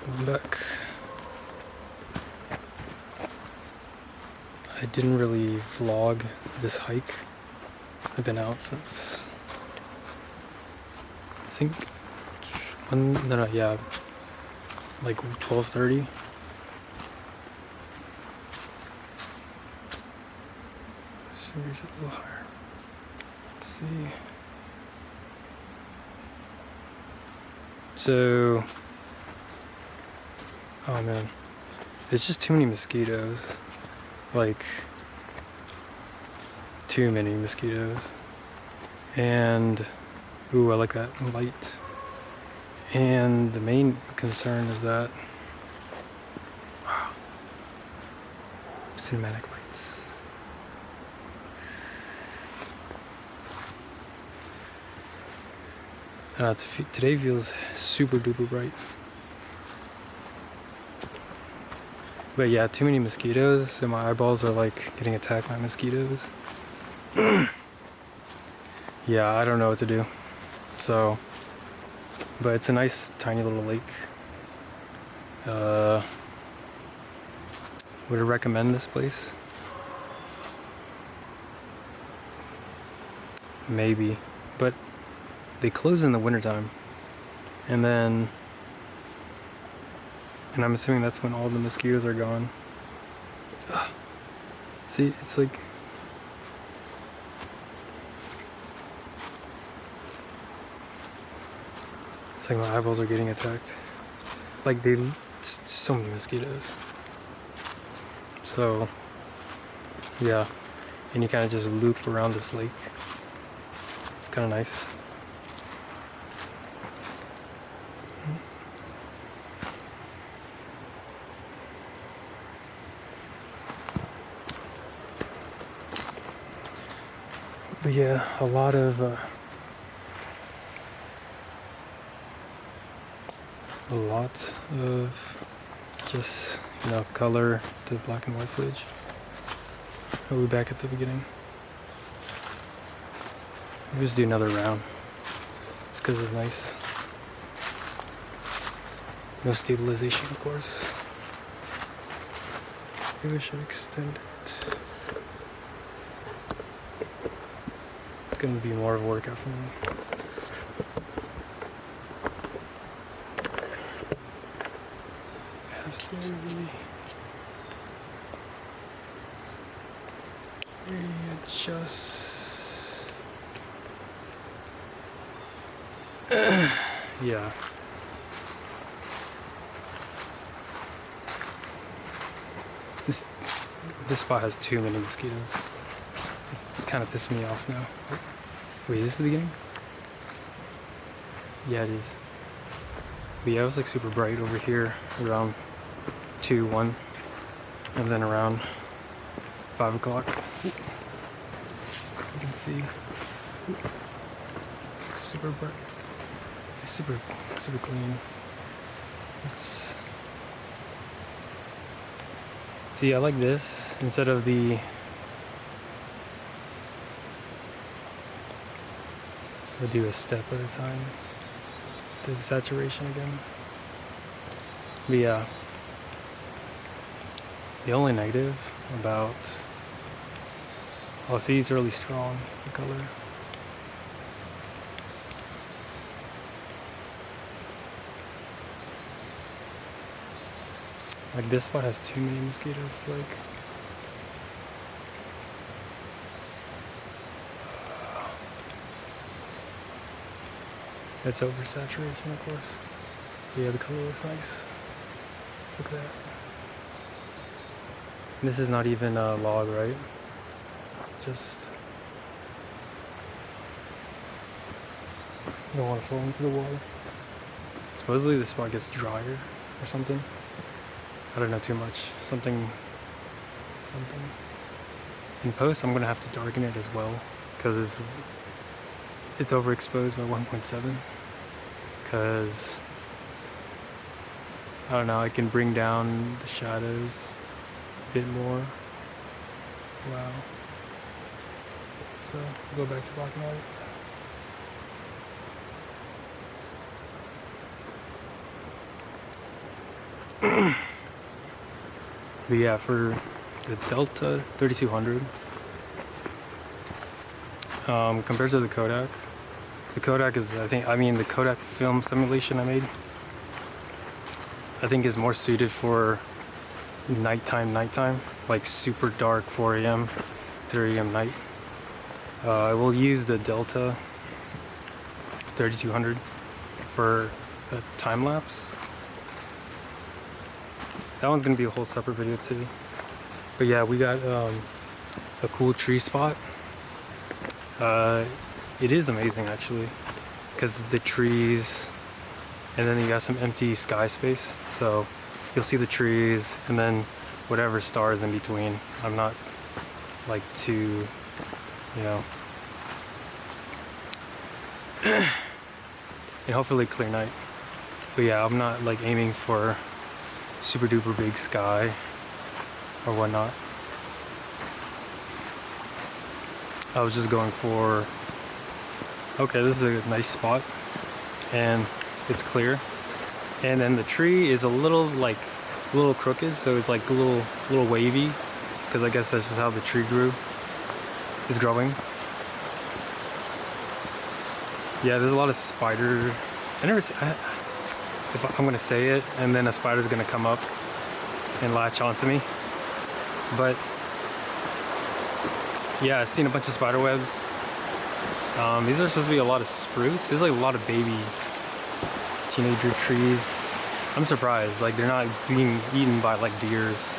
I'm back. I didn't really vlog this hike. I've been out since I think like 12:30. Should raise it a little higher. Let's see. So, oh man, there's just too many mosquitoes. Like, too many mosquitoes. And, ooh, I like that light. And the main concern is that, wow, cinematic lights. Today feels super duper bright. But yeah, too many mosquitoes, so my eyeballs are like getting attacked by mosquitoes. Yeah, I don't know what to do. So, but it's a nice tiny little lake. Would I recommend this place? Maybe, but they close in the wintertime. And I'm assuming that's when all the mosquitoes are gone. Ugh. See, it's like, my eyeballs are getting attacked. Like so many mosquitoes. So, yeah. And you kind of just loop around this lake. It's kind of nice. But yeah, a lot of just, color to black and white footage. Are we back at the beginning? We'll just do another round. It's because it's nice. No stabilization, of course. Maybe I should extend it. It's going to be more of a workout for me. Readjust. Yeah. This spot has too many mosquitoes. It's kind of pissing me off now. Wait, is this the beginning? Yeah, it is. But yeah, it was like super bright over here around 2, 1, and then around 5 o'clock. You can see super bright, super clean. See, I like this instead of the we'll do a step at a time. The saturation again. But yeah, the only negative about, see, it's really strong, the color. Like this spot has too many mosquitoes, like. It's oversaturation, of course. Yeah, the color looks nice. Look at that. This is not even a log, right? Just don't want to fall into the water. Supposedly this spot gets drier or something. I don't know too much. Something. In post, I'm gonna have to darken it as well because it's overexposed by 1.7. Because I don't know, I can bring down the shadows a bit more. Wow. So we'll go back to black and white. But yeah, for the Delta 3200, compared to the Kodak is, the Kodak film simulation I made, I think is more suited for nighttime, like super dark 4 a.m., 3 a.m. night. I will use the Delta 3200 for a time lapse. That one's gonna be a whole separate video too. But yeah, we got a cool tree spot. It is amazing actually, because the trees, and then you got some empty sky space. So you'll see the trees and then whatever stars in between. I'm not like too, you know, and hopefully clear night. But yeah, I'm not like aiming for super duper big sky or whatnot. I was just going for, okay, this is a nice spot and it's clear, and then the tree is a little crooked, so it's like a little wavy, because I guess this is how the tree is growing. Yeah, there's a lot of spider. If I'm gonna say it, and then a spider's gonna come up and latch onto me. But yeah, I've seen a bunch of spider webs. These are supposed to be a lot of spruce. There's like a lot of baby teenager trees. I'm surprised, like they're not being eaten by like deers.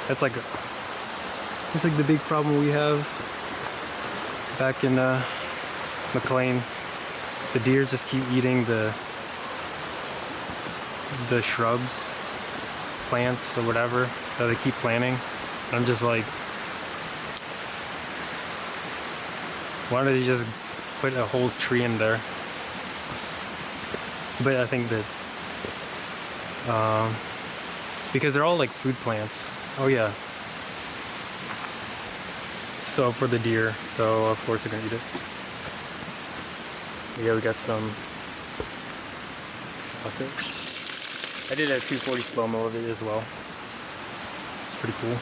That's like the big problem we have back in McLean. The deers just keep eating the shrubs, plants, or whatever that they keep planting. And I'm just like, why don't they just put a whole tree in there? But I think that because they're all like food plants. Oh yeah. So for the deer, so of course they're gonna eat it. Yeah, we got some faucet. I did a 240 slow-mo of it as well. It's pretty cool.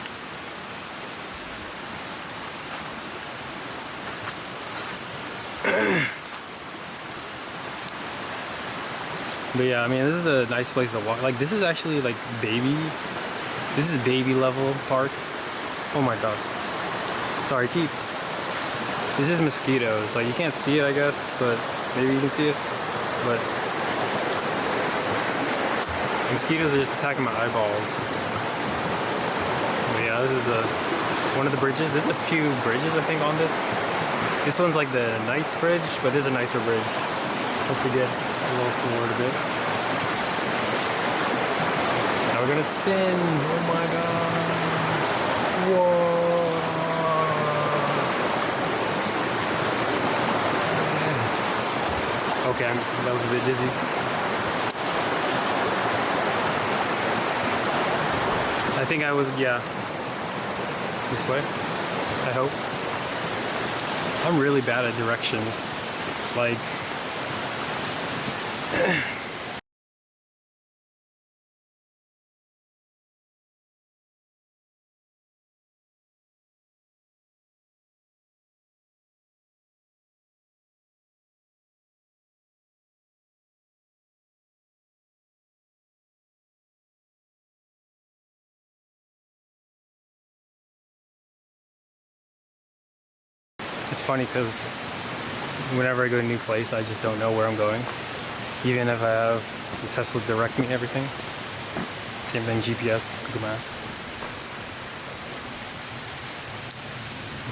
But yeah, I mean, this is a nice place to walk. Like, this is actually like this is baby level park. Oh my god. Sorry, this is mosquitoes. Like, you can't see it, I guess, but maybe you can see it. But mosquitoes are just attacking my eyeballs. But yeah, this is one of the bridges. There's a few bridges, I think, on this. This one's like the nice bridge, but there's a nicer bridge. Once we get a little forward a bit. Now we're gonna spin. Oh my god. Whoa. Okay, that was a bit dizzy. I think I was, yeah. This way, I hope. I'm really bad at directions. Like, it's funny because whenever I go to a new place, I just don't know where I'm going. Even if I have the Tesla direct me and everything. Same thing, GPS, Google Maps.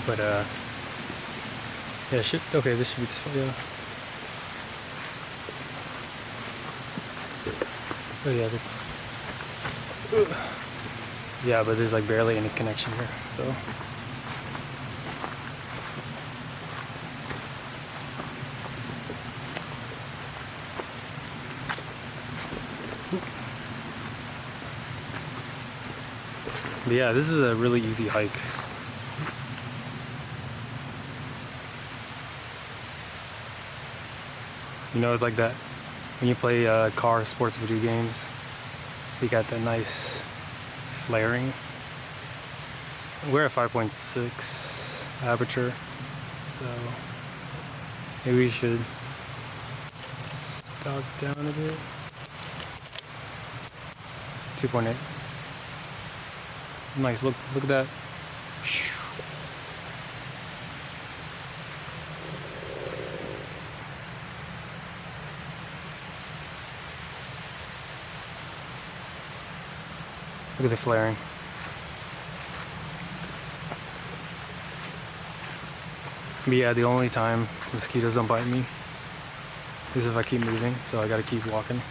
But yeah, okay, this should be this one, yeah. Oh yeah, yeah, but there's like barely any connection here, so. But yeah, this is a really easy hike. You know, it's like that when you play car sports video games, you got that nice flaring. We're at 5.6 aperture, so maybe we should stock down a bit. 2.8. Nice. Look at that. Look at the flaring. But yeah, the only time mosquitoes don't bite me is if I keep moving, so I gotta keep walking.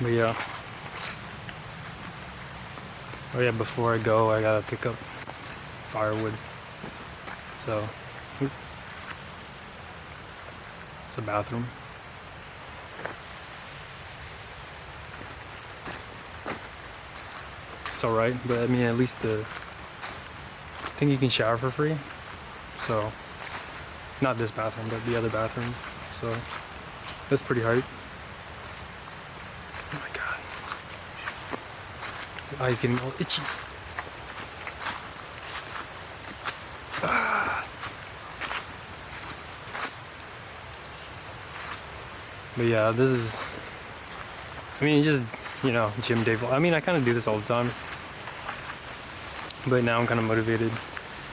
But yeah. Oh yeah, before I go, I gotta pick up firewood. So, it's a bathroom. It's alright, but I mean, at least I think you can shower for free. So, not this bathroom, but the other bathrooms. So, that's pretty hype. Oh my god. I can all itchy. But yeah, this is, I mean, just, you know, gym day. I mean, I kind of do this all the time. But now I'm kind of motivated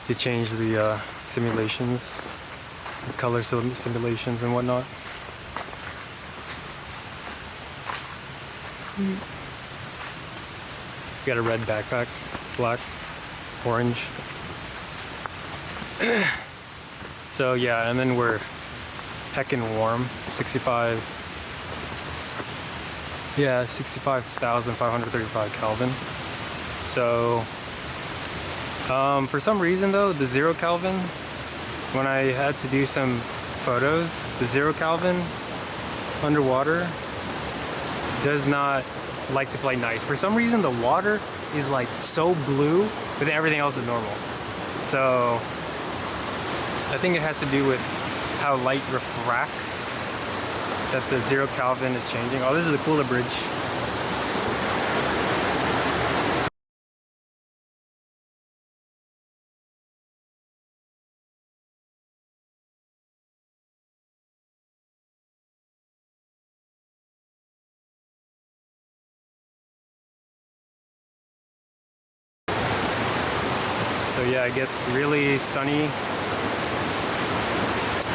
to change the simulations, the color simulations and whatnot. Got a red backpack, black, orange. So yeah, and then we're heckin' warm, 65,535 Kelvin. So for some reason though, the 0 Kelvin, when I had to do some photos, the 0 Kelvin underwater does not like to play nice. For some reason the water is like so blue, but then everything else is normal. So I think it has to do with how light refracts, that the 0 Kelvin is changing. Oh, this is the cooler bridge. So yeah, it gets really sunny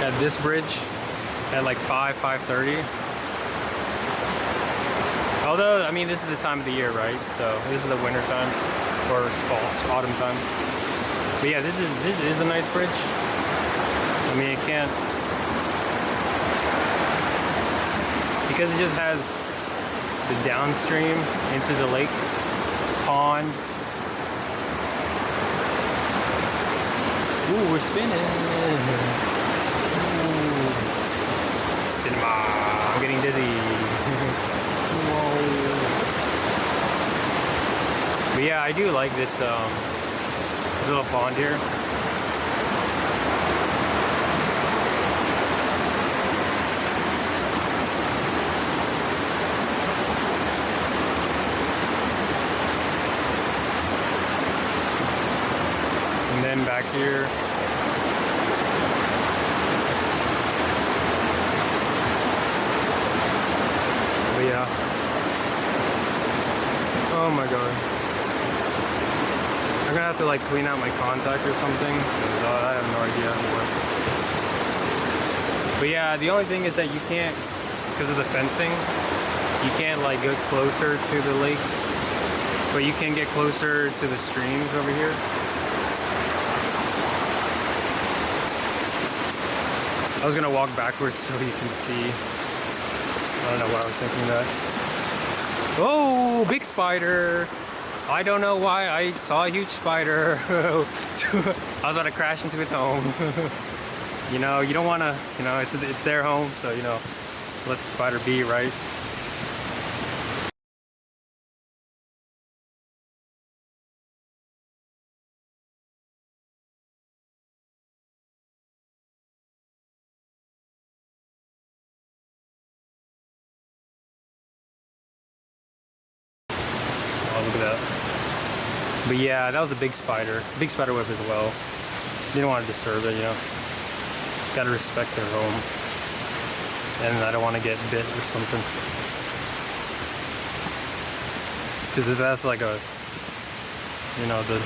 at this bridge at like 5:30. Although, I mean, this is the time of the year, right? So this is the winter time, or it's fall, it's autumn time. But yeah, this is a nice bridge. I mean, it can't, because it just has the downstream into the lake, pond. Ooh, we're spinning. Ooh. Cinema. I'm getting dizzy. Whoa. But yeah, I do like this little pond here. And then back here, but yeah, oh my god, I'm gonna have to like clean out my contact or something, because I have no idea how to work. But yeah, the only thing is that you can't, because of the fencing, you can't like go closer to the lake, but you can get closer to the streams over here. I was gonna walk backwards so you can see. I don't know why I was thinking that. Oh, big spider! I don't know why I saw a huge spider. I was about to crash into its home. You know, you don't wanna, you know, it's their home, so you know, let the spider be, right? But yeah, that was a big spider web as well. Didn't want to disturb it, you know. Gotta respect their home. And I don't want to get bit or something. Because if that's like a, you know, the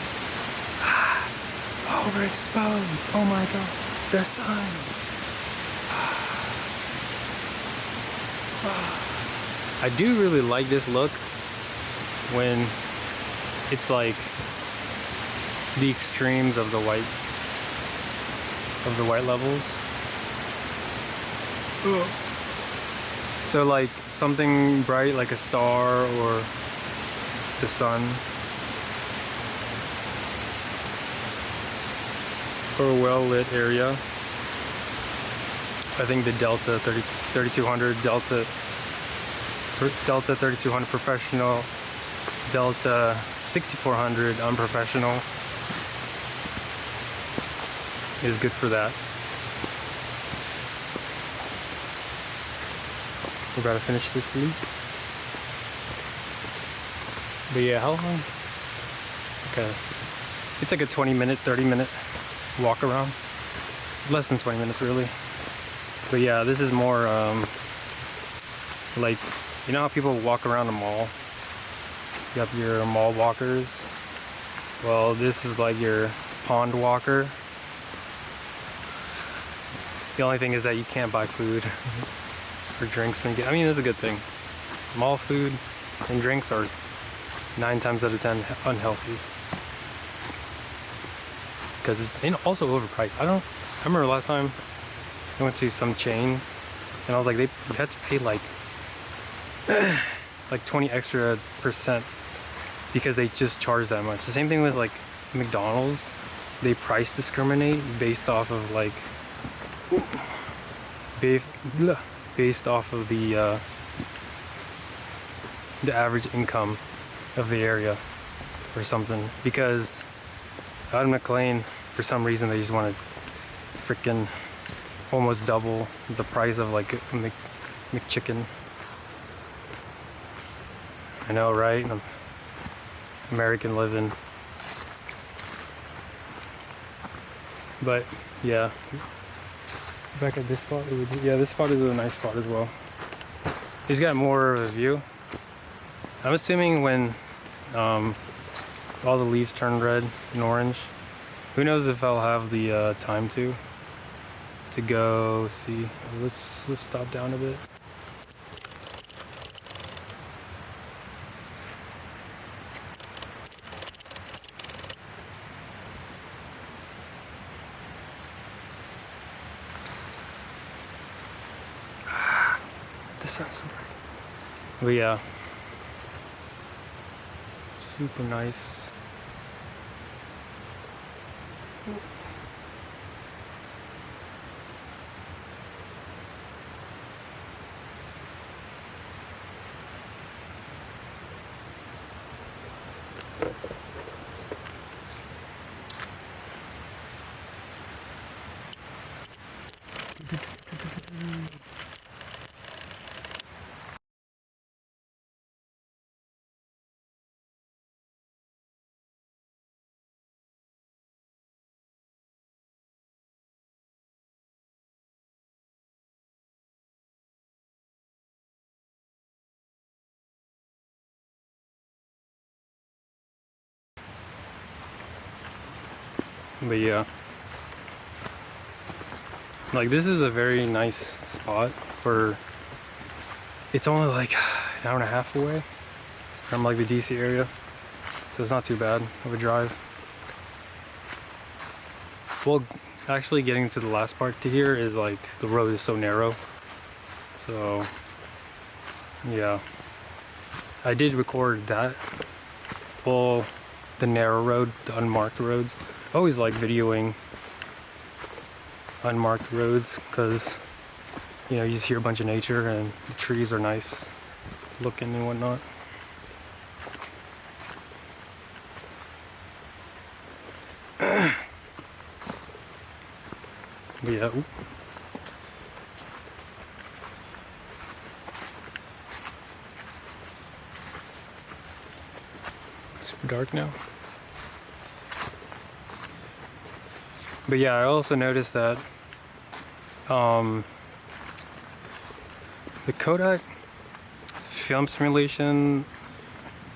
overexposed, oh my god, the sun. I do really like this look when it's like the extremes of the white levels. So like something bright like a star or the sun, or a well-lit area. I think the Delta 3200, Delta 3200 Professional, Delta 6400 Unprofessional is good for that. We're about to finish this loop. But yeah, how long? Okay. It's like a 20-minute, 30-minute walk around. Less than 20 minutes, really. But yeah, this is more like, you know how people walk around the mall? You have your mall walkers. Well, this is like your pond walker. The only thing is that you can't buy food or drinks when you get, I mean, that's a good thing. Mall food and drinks are 9 times out of 10 unhealthy. Because it's also overpriced. I remember last time I went to some chain and I was like, you had to pay like 20 extra percent because they just charge that much. The same thing with like McDonald's. They price discriminate based off of like based off of the average income of the area or something, because out in McLean for some reason they just want to freaking almost double the price of like a McChicken. I know, right? American living. But yeah, back at this spot, yeah, this spot is a nice spot as well. He's got more of a view. I'm assuming when all the leaves turn red and orange, who knows if I'll have the time to go see. Let's stop down a bit. The sun's so bright. But yeah, super nice. But yeah, like this is a very nice spot for, it's only like an hour and a half away from like the DC area, so it's not too bad of a drive. Well, actually getting to the last part to here is like, the road is so narrow, so yeah, I did record that, well, the narrow road, the unmarked roads. I always like videoing unmarked roads because, you know, you just hear a bunch of nature and the trees are nice looking and whatnot. But yeah, oop. Super dark now. But yeah, I also noticed that the Kodak film simulation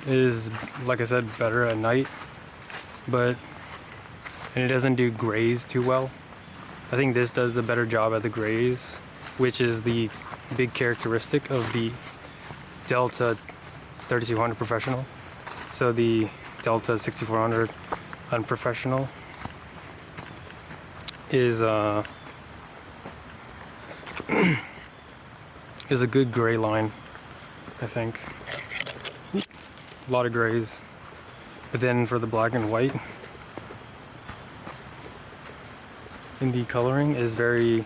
is, like I said, better at night, and it doesn't do grays too well. I think this does a better job at the grays, which is the big characteristic of the Delta 3200 Professional. So the Delta 6400 Unprofessional is is a good gray line, I think. A lot of grays. But then for the black and white, in the coloring is very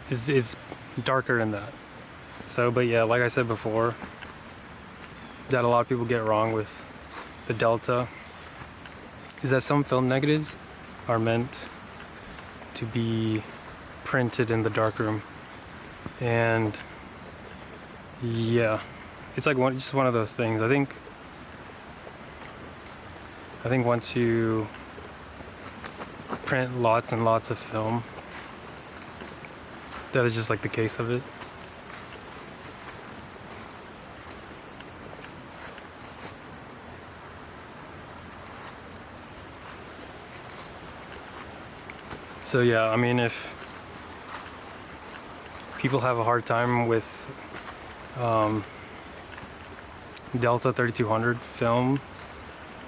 it's darker than that. So, but yeah, like I said before, that a lot of people get wrong with the Delta is that some film negatives are meant to be printed in the darkroom, and yeah, it's like just one of those things. I think once you print lots and lots of film, that is just like the case of it. So yeah, I mean, if people have a hard time with Delta 3200 film,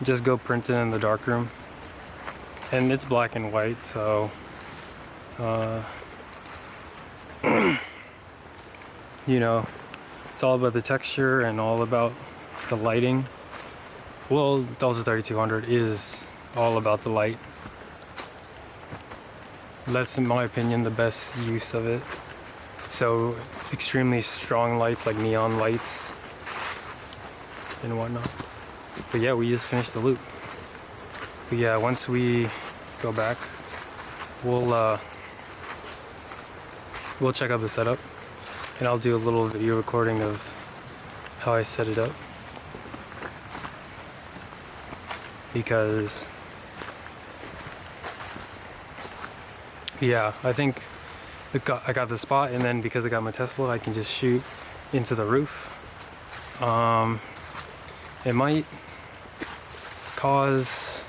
just go print it in the darkroom. And it's black and white, so you know, it's all about the texture and all about the lighting. Well, Delta 3200 is all about the light. That's, in my opinion, the best use of it. So extremely strong lights, like neon lights and whatnot. But yeah, we just finished the loop. But yeah, once we go back, we'll check out the setup, and I'll do a little video recording of how I set it up, because yeah, I think I got the spot, and then because I got my Tesla, I can just shoot into the roof. It might cause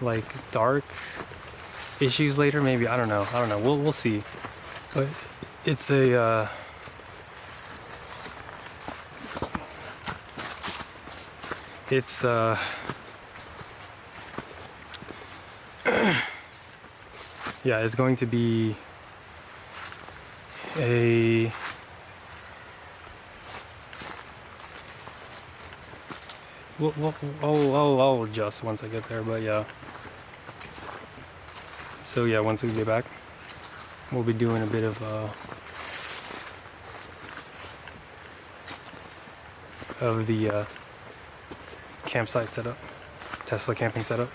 like dark issues later, maybe. I don't know. We'll see. But it's a yeah, it's going to be I'll adjust once I get there, but yeah. So yeah, once we get back, we'll be doing a bit of the campsite setup, Tesla camping setup,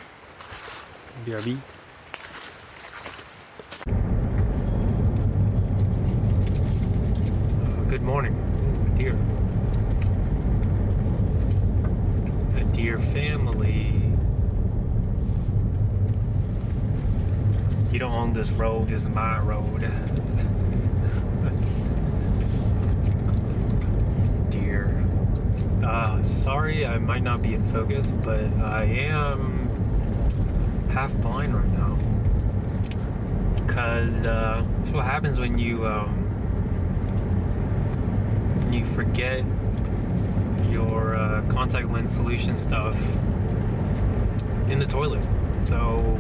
BRB. Good morning, dear family. You don't own this road, this is my road. Dear. Sorry, I might not be in focus, but I am half blind right now. Because that's what happens when you forget your contact lens solution stuff in the toilet. So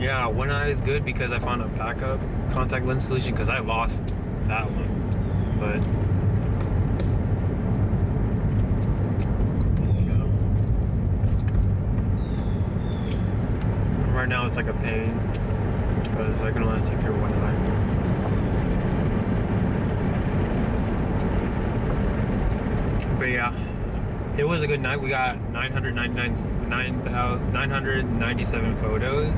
yeah, one eye is good because I found a backup contact lens solution, because I lost that one. But yeah, right now it's like a pain because I can only see through one eye. But yeah, it was a good night. We got 997 photos,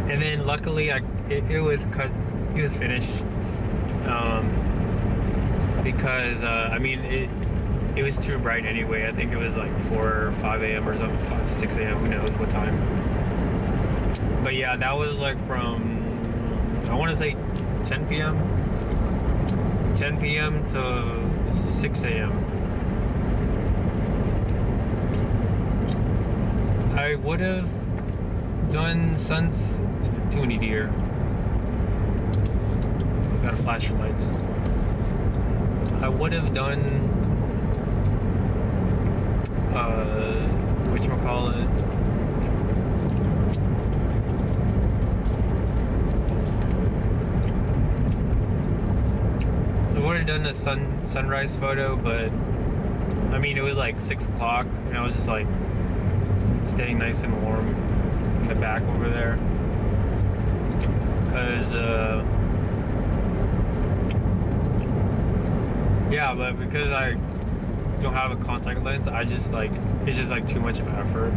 and then luckily it was cut He was finished. Because I mean it was too bright anyway. I think it was like 4 or 5 a.m. or something, 5, 6 a.m. Who knows what time. But yeah, that was like from, I want to say 10 p.m. 10 p.m. to 6 a.m. I would have done too many deer. Got to flash your lights. I would have done whatchamacallit, I would have done a sunrise photo, but I mean it was like 6 o'clock and I was just like staying nice and warm in the back over there because yeah, but because I don't have a contact lens, I just like, it's just like too much of effort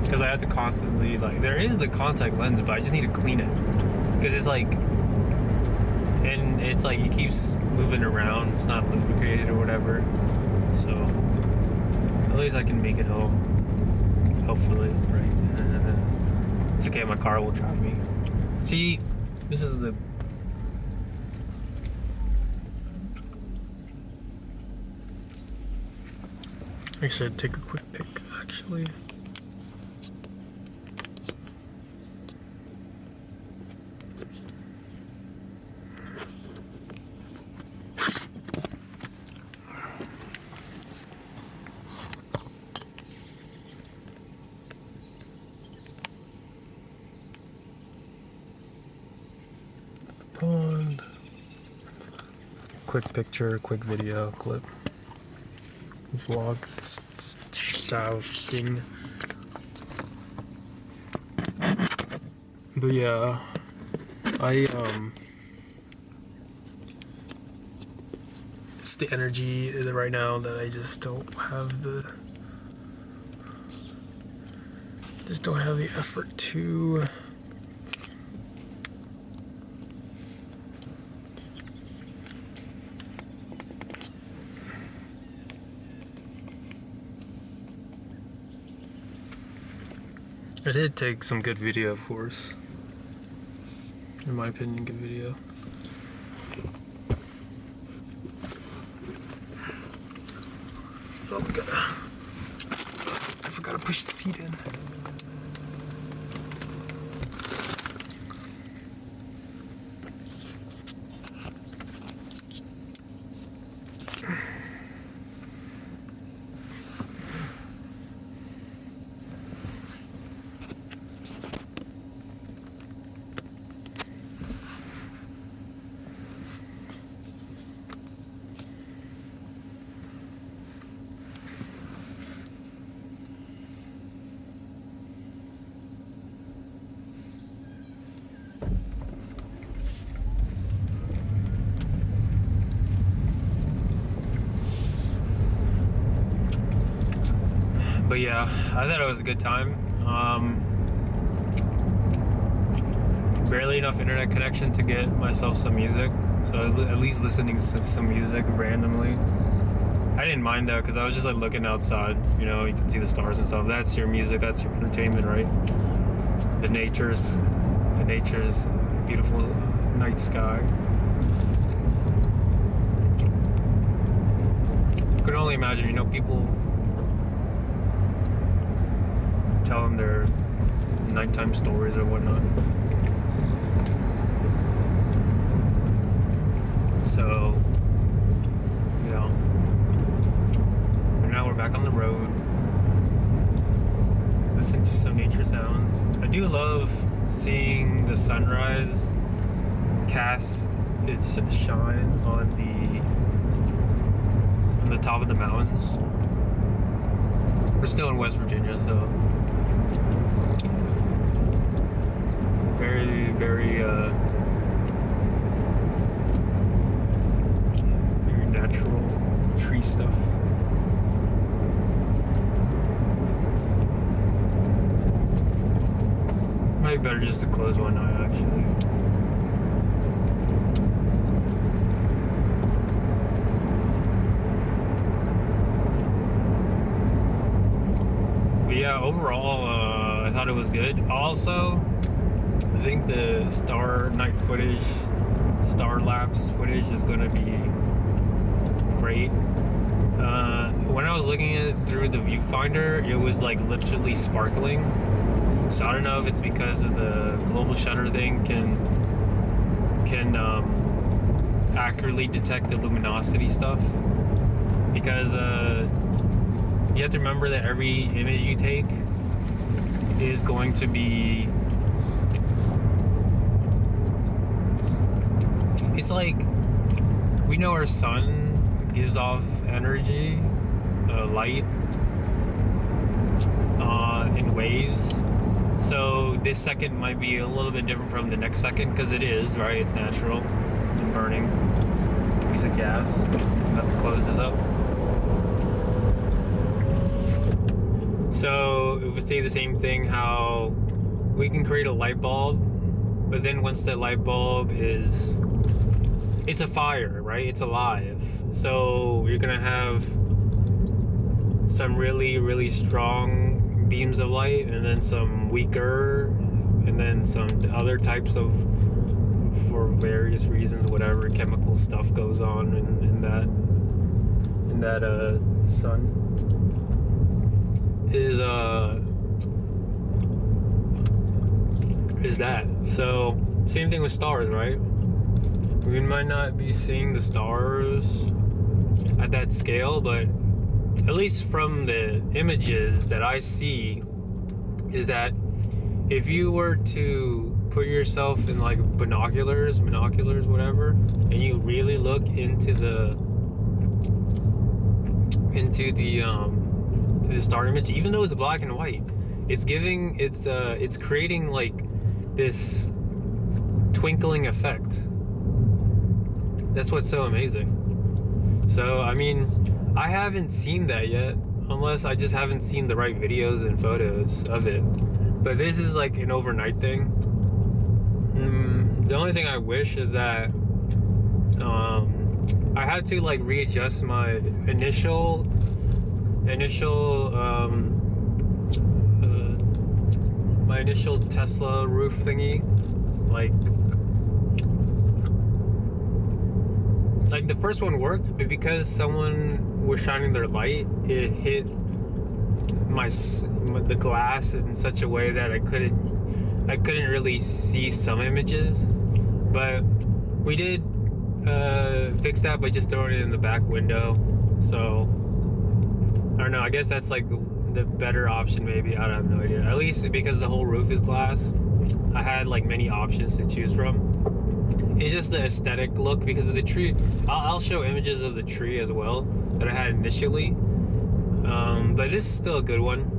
because I have to constantly, like, there is the contact lens, but I just need to clean it because it's like, and it's like it keeps moving around, it's not lubricated or whatever, so at least I can make it home, hopefully, right? It's okay, my car will drive me. See, this is the I should take a quick pic, actually. That's the pond. Quick picture, quick video clip. Vlog style thing. But yeah, it's the energy right now that I just don't have the effort to I did take some good video, of course. In my opinion, good video. Oh, I forgot to push the seat in. But yeah, I thought it was a good time. Barely enough internet connection to get myself some music, so I was at least listening to some music randomly. I didn't mind though, because I was just like looking outside, you know, you can see the stars and stuff. That's your music, that's your entertainment, right? The nature's beautiful night sky. I could only imagine, you know, people telling their nighttime stories or whatnot. So, yeah. And now we're back on the road. Listen to some nature sounds. I do love seeing the sunrise cast its shine on the top of the mountains. We're still in West Virginia, so very, very natural tree stuff. Might be better just to close one eye, actually. overall, I thought it was good. Also, I think the star night footage, star lapse footage is going to be great. When I was looking at it through the viewfinder, it was like literally sparkling. So I don't know if it's because of the global shutter thing can accurately detect the luminosity stuff. Because you have to remember that every image you take is going to be... It's like, we know our sun gives off energy, light, in waves. So this second might be a little bit different from the next second, because it is, right? It's natural and burning. Piece of gas. I have to close this up. So it would say the same thing, how we can create a light bulb, but then once that light bulb is... It's a fire, right? It's alive. So you're gonna have some really, really strong beams of light, and then some weaker, and then some other types of, for various reasons, whatever chemical stuff goes on in that sun is that. So same thing with stars, right? We might not be seeing the stars at that scale, but at least from the images that I see, is that if you were to put yourself in like binoculars, whatever, and you really look into the star image, even though it's black and white, it's creating like this twinkling effect. That's what's so amazing. So, I mean, I haven't seen that yet, unless I just haven't seen the right videos and photos of it. But this is like an overnight thing. The only thing I wish is that I had to like readjust my initial Tesla roof thingy, like the first one worked, but because someone was shining their light, it hit the glass in such a way that I couldn't really see some images. But we did fix that by just throwing it in the back window. So I don't know, I guess that's like the better option maybe. I have no idea. At least because the whole roof is glass, I had like many options to choose from. It's just the aesthetic look because of the tree. I'll show images of the tree as well that I had initially. But this is still a good one.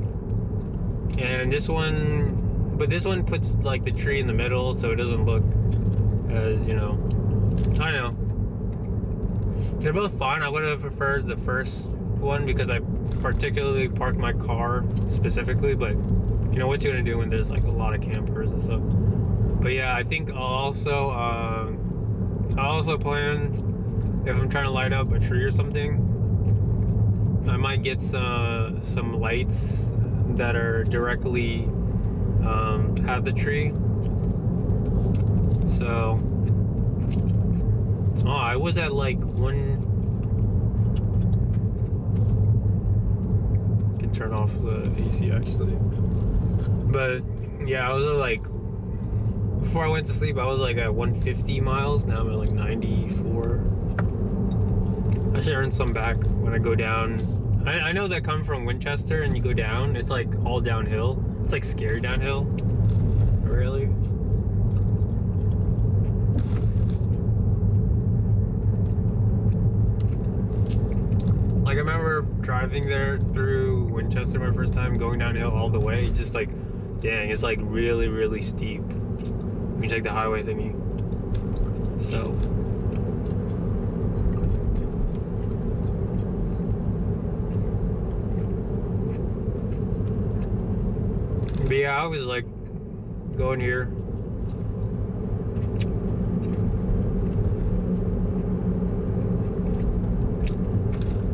And this one puts like the tree in the middle, so it doesn't look as, you know, I don't know. They're both fine. I would have preferred the first one because I particularly parked my car specifically, but you know what you're gonna do when there's like a lot of campers and stuff. But yeah, I think I also plan, if I'm trying to light up a tree or something, I might get some lights that are directly at the tree. So, I was at like can turn off the AC actually. But yeah, I was at like, before I went to sleep, I was like at 150 miles. Now I'm at like 94. I should earn some back when I go down. I know that come from Winchester and you go down, it's like all downhill. It's like scary downhill. Really? Like I remember driving there through Winchester my first time, going downhill all the way. It's just like, dang, it's like really, really steep. You take the highway thingy. So. But yeah, I was like going here.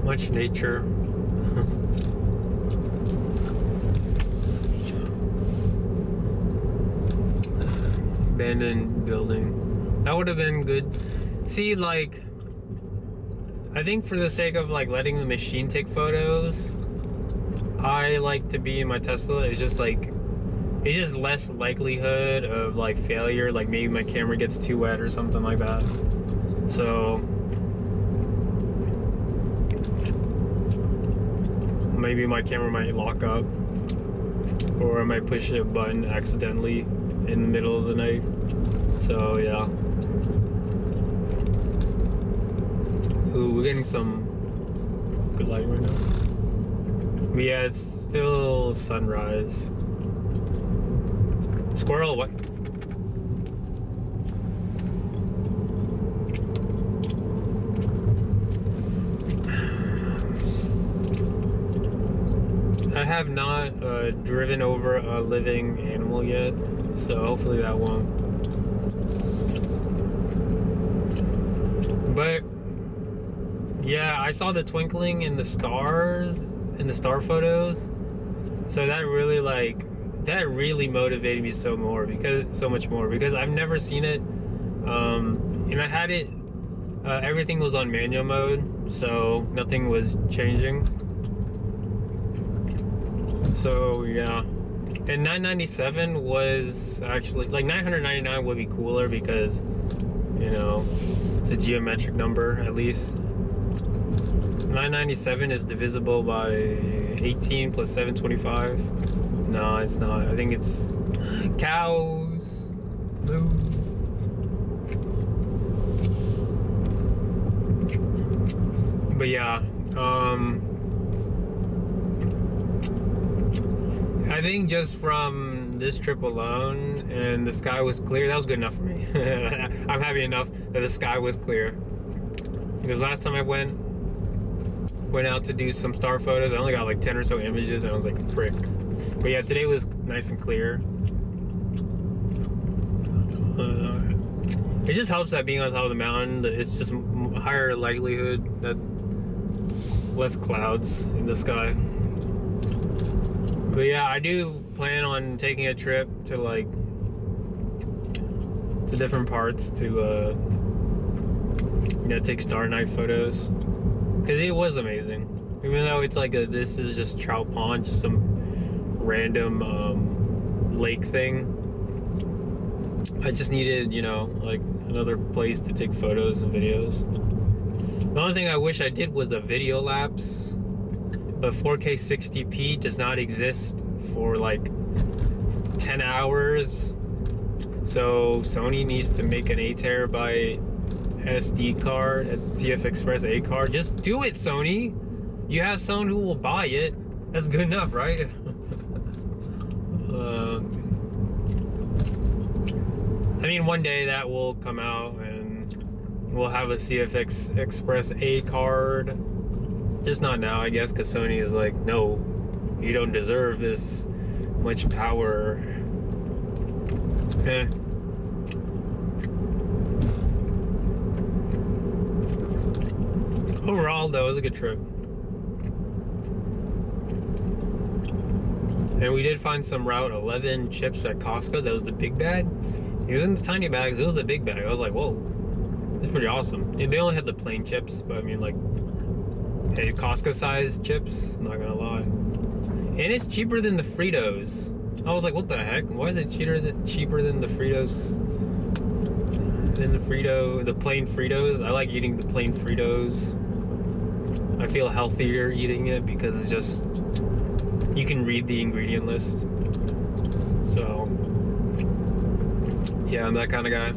Much nature. abandoned building. That would have been good. See, like, I think for the sake of like letting the machine take photos, I like to be in my Tesla. It's just like, it's just less likelihood of like failure. Like maybe my camera gets too wet or something like that. So maybe my camera might lock up, or I might push a button accidentally in the middle of the night. So yeah. Ooh, we're getting some good lighting right now. But yeah, it's still sunrise. Squirrel, what? I have not driven over a living animal yet, so hopefully that won't. But yeah, I saw the twinkling in the stars, in the star photos, so that really motivated me so much more because I've never seen it, and I had it. Everything was on manual mode, so nothing was changing. So yeah, and 997 was actually like 999 would be cooler because, you know, it's a geometric number at least. 997 is divisible by 18 plus 725. No, it's not. I think it's cows. Moo. But yeah, I think just from this trip alone, and the sky was clear, that was good enough for me. I'm happy enough that the sky was clear. Because last time I went out to do some star photos, I only got like 10 or so images, and I was like, frick. But yeah, today was nice and clear. It just helps that being on top of the mountain, it's just higher likelihood that less clouds in the sky. But yeah, I do plan on taking a trip to like to different parts to you know, take star night photos, because it was amazing. Even though it's like this is just trout pond, just some random lake thing. I just needed, you know, like another place to take photos and videos. The only thing I wish I did was a video lapse, but 4K 60p does not exist for like 10 hours. So Sony needs to make an 8 terabyte SD card, a TF Express A card. Just do it, Sony. You have someone who will buy it. That's good enough, right? I mean, one day that will come out and we'll have a CFX Express A card. Just not now, I guess, because Sony is like, no, you don't deserve this much power. Overall, though, it was a good trip. And we did find some Route 11 chips at Costco. That was the big bag. It was in the tiny bags. It was the big bag. I was like, whoa, it's pretty awesome. They only had the plain chips, but I mean, like, hey, Costco-sized chips, not gonna lie. And it's cheaper than the Fritos. I was like, what the heck? Why is it cheaper than the Fritos? The plain Fritos. I like eating the plain Fritos. I feel healthier eating it because it's just, you can read the ingredient list. So, yeah, I'm that kind of guy.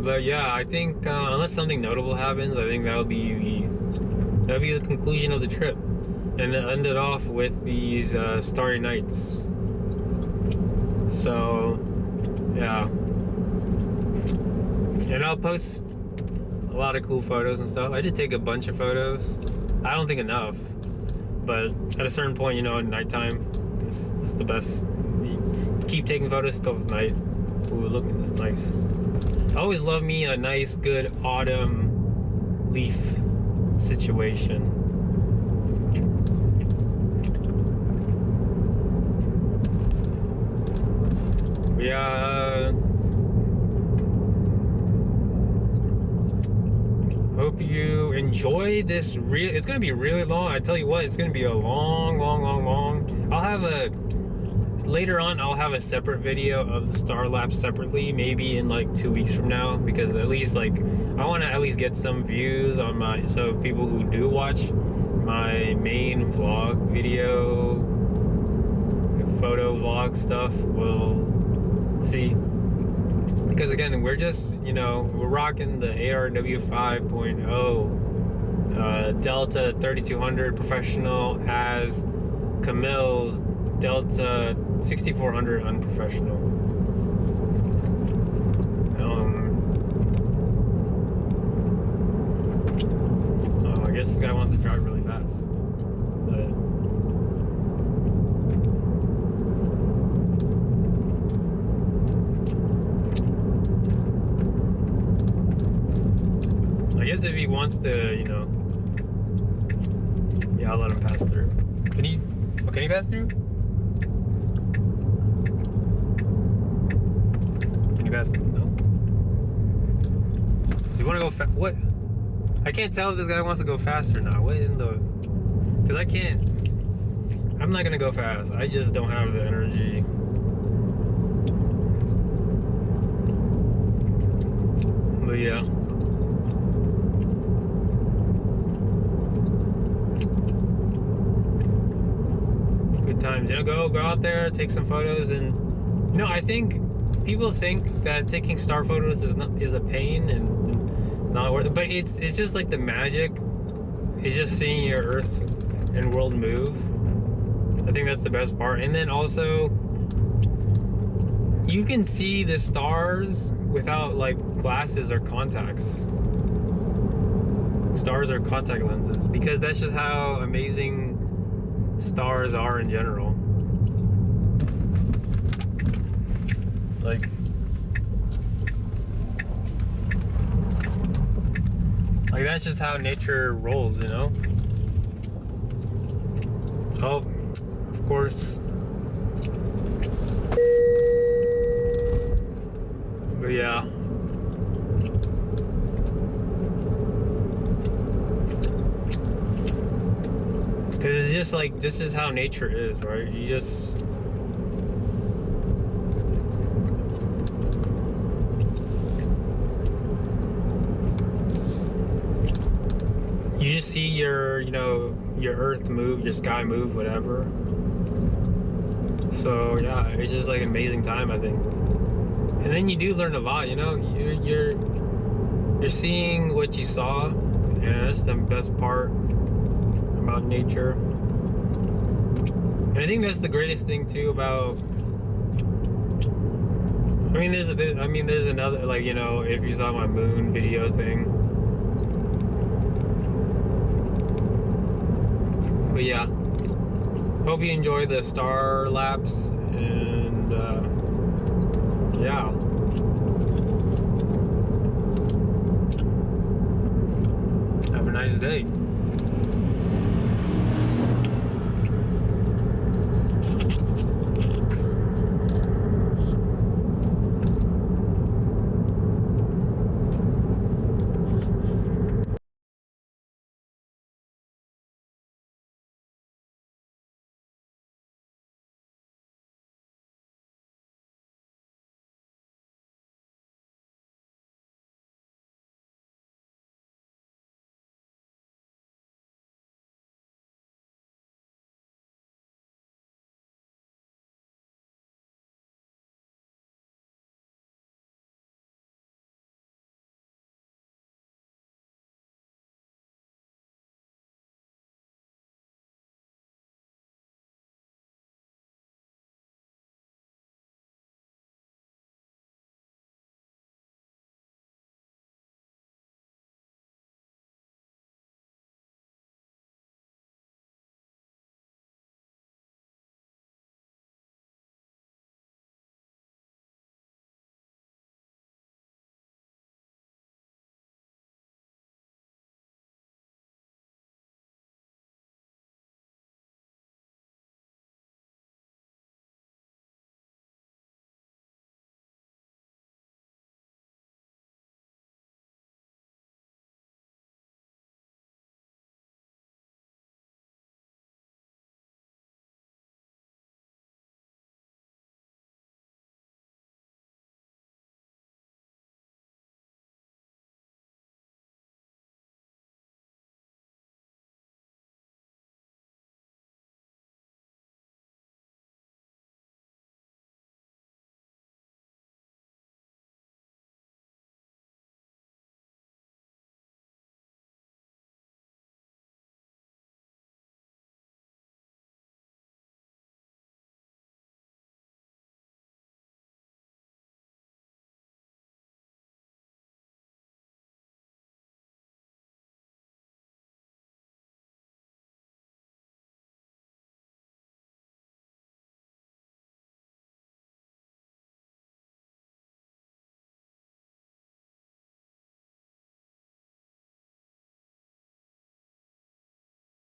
But yeah, I think unless something notable happens, I think that would be the conclusion of the trip, and it ended off with these starry nights. So yeah, and I'll post a lot of cool photos and stuff. I did take a bunch of photos. I don't think enough, but at a certain point, you know, at nighttime, it's the best. You keep taking photos till it's night. Ooh, look at this, nice. I always love me a nice, good autumn leaf situation. But yeah, hope you enjoy this. It's gonna be really long. I tell you what, it's gonna be a long. Later on, I'll have a separate video of the star lapse separately, maybe in like 2 weeks from now, because at least like I want to at least get some views on my, so people who do watch my main vlog video, photo vlog stuff will see. Because again, we're just, we're rocking the ARW 5.0 Delta 3200 Professional as Camille's Delta 6400 Unprofessional. I guess this guy wants to drive really fast. But I guess if he wants to, yeah, I'll let him pass through. Can he pass through? No. Does he want to go fast? What? I can't tell if this guy wants to go fast or not. What in the? Because I can't. I'm not gonna go fast. I just don't have the energy. But yeah. Good times. Go out there, take some photos, and I think. People think that taking star photos is a pain and not worth it, but it's just like the magic. It's just seeing your Earth and world move. I think that's the best part. And then also, you can see the stars without like glasses or contacts. Stars are contact lenses, because that's just how amazing stars are in general. Like that's just how nature rolls, Oh, of course. But yeah. Because it's just like, this is how nature is, right? You just... You just see your Earth move, your sky move, whatever. So yeah, it's just like an amazing time, I think. And then you do learn a lot, You're seeing what you saw, and that's the best part about nature. And I think that's the greatest thing too about. There's another, like, if you saw my moon video thing. But yeah, hope you enjoy the star lapse, and yeah. Have a nice day.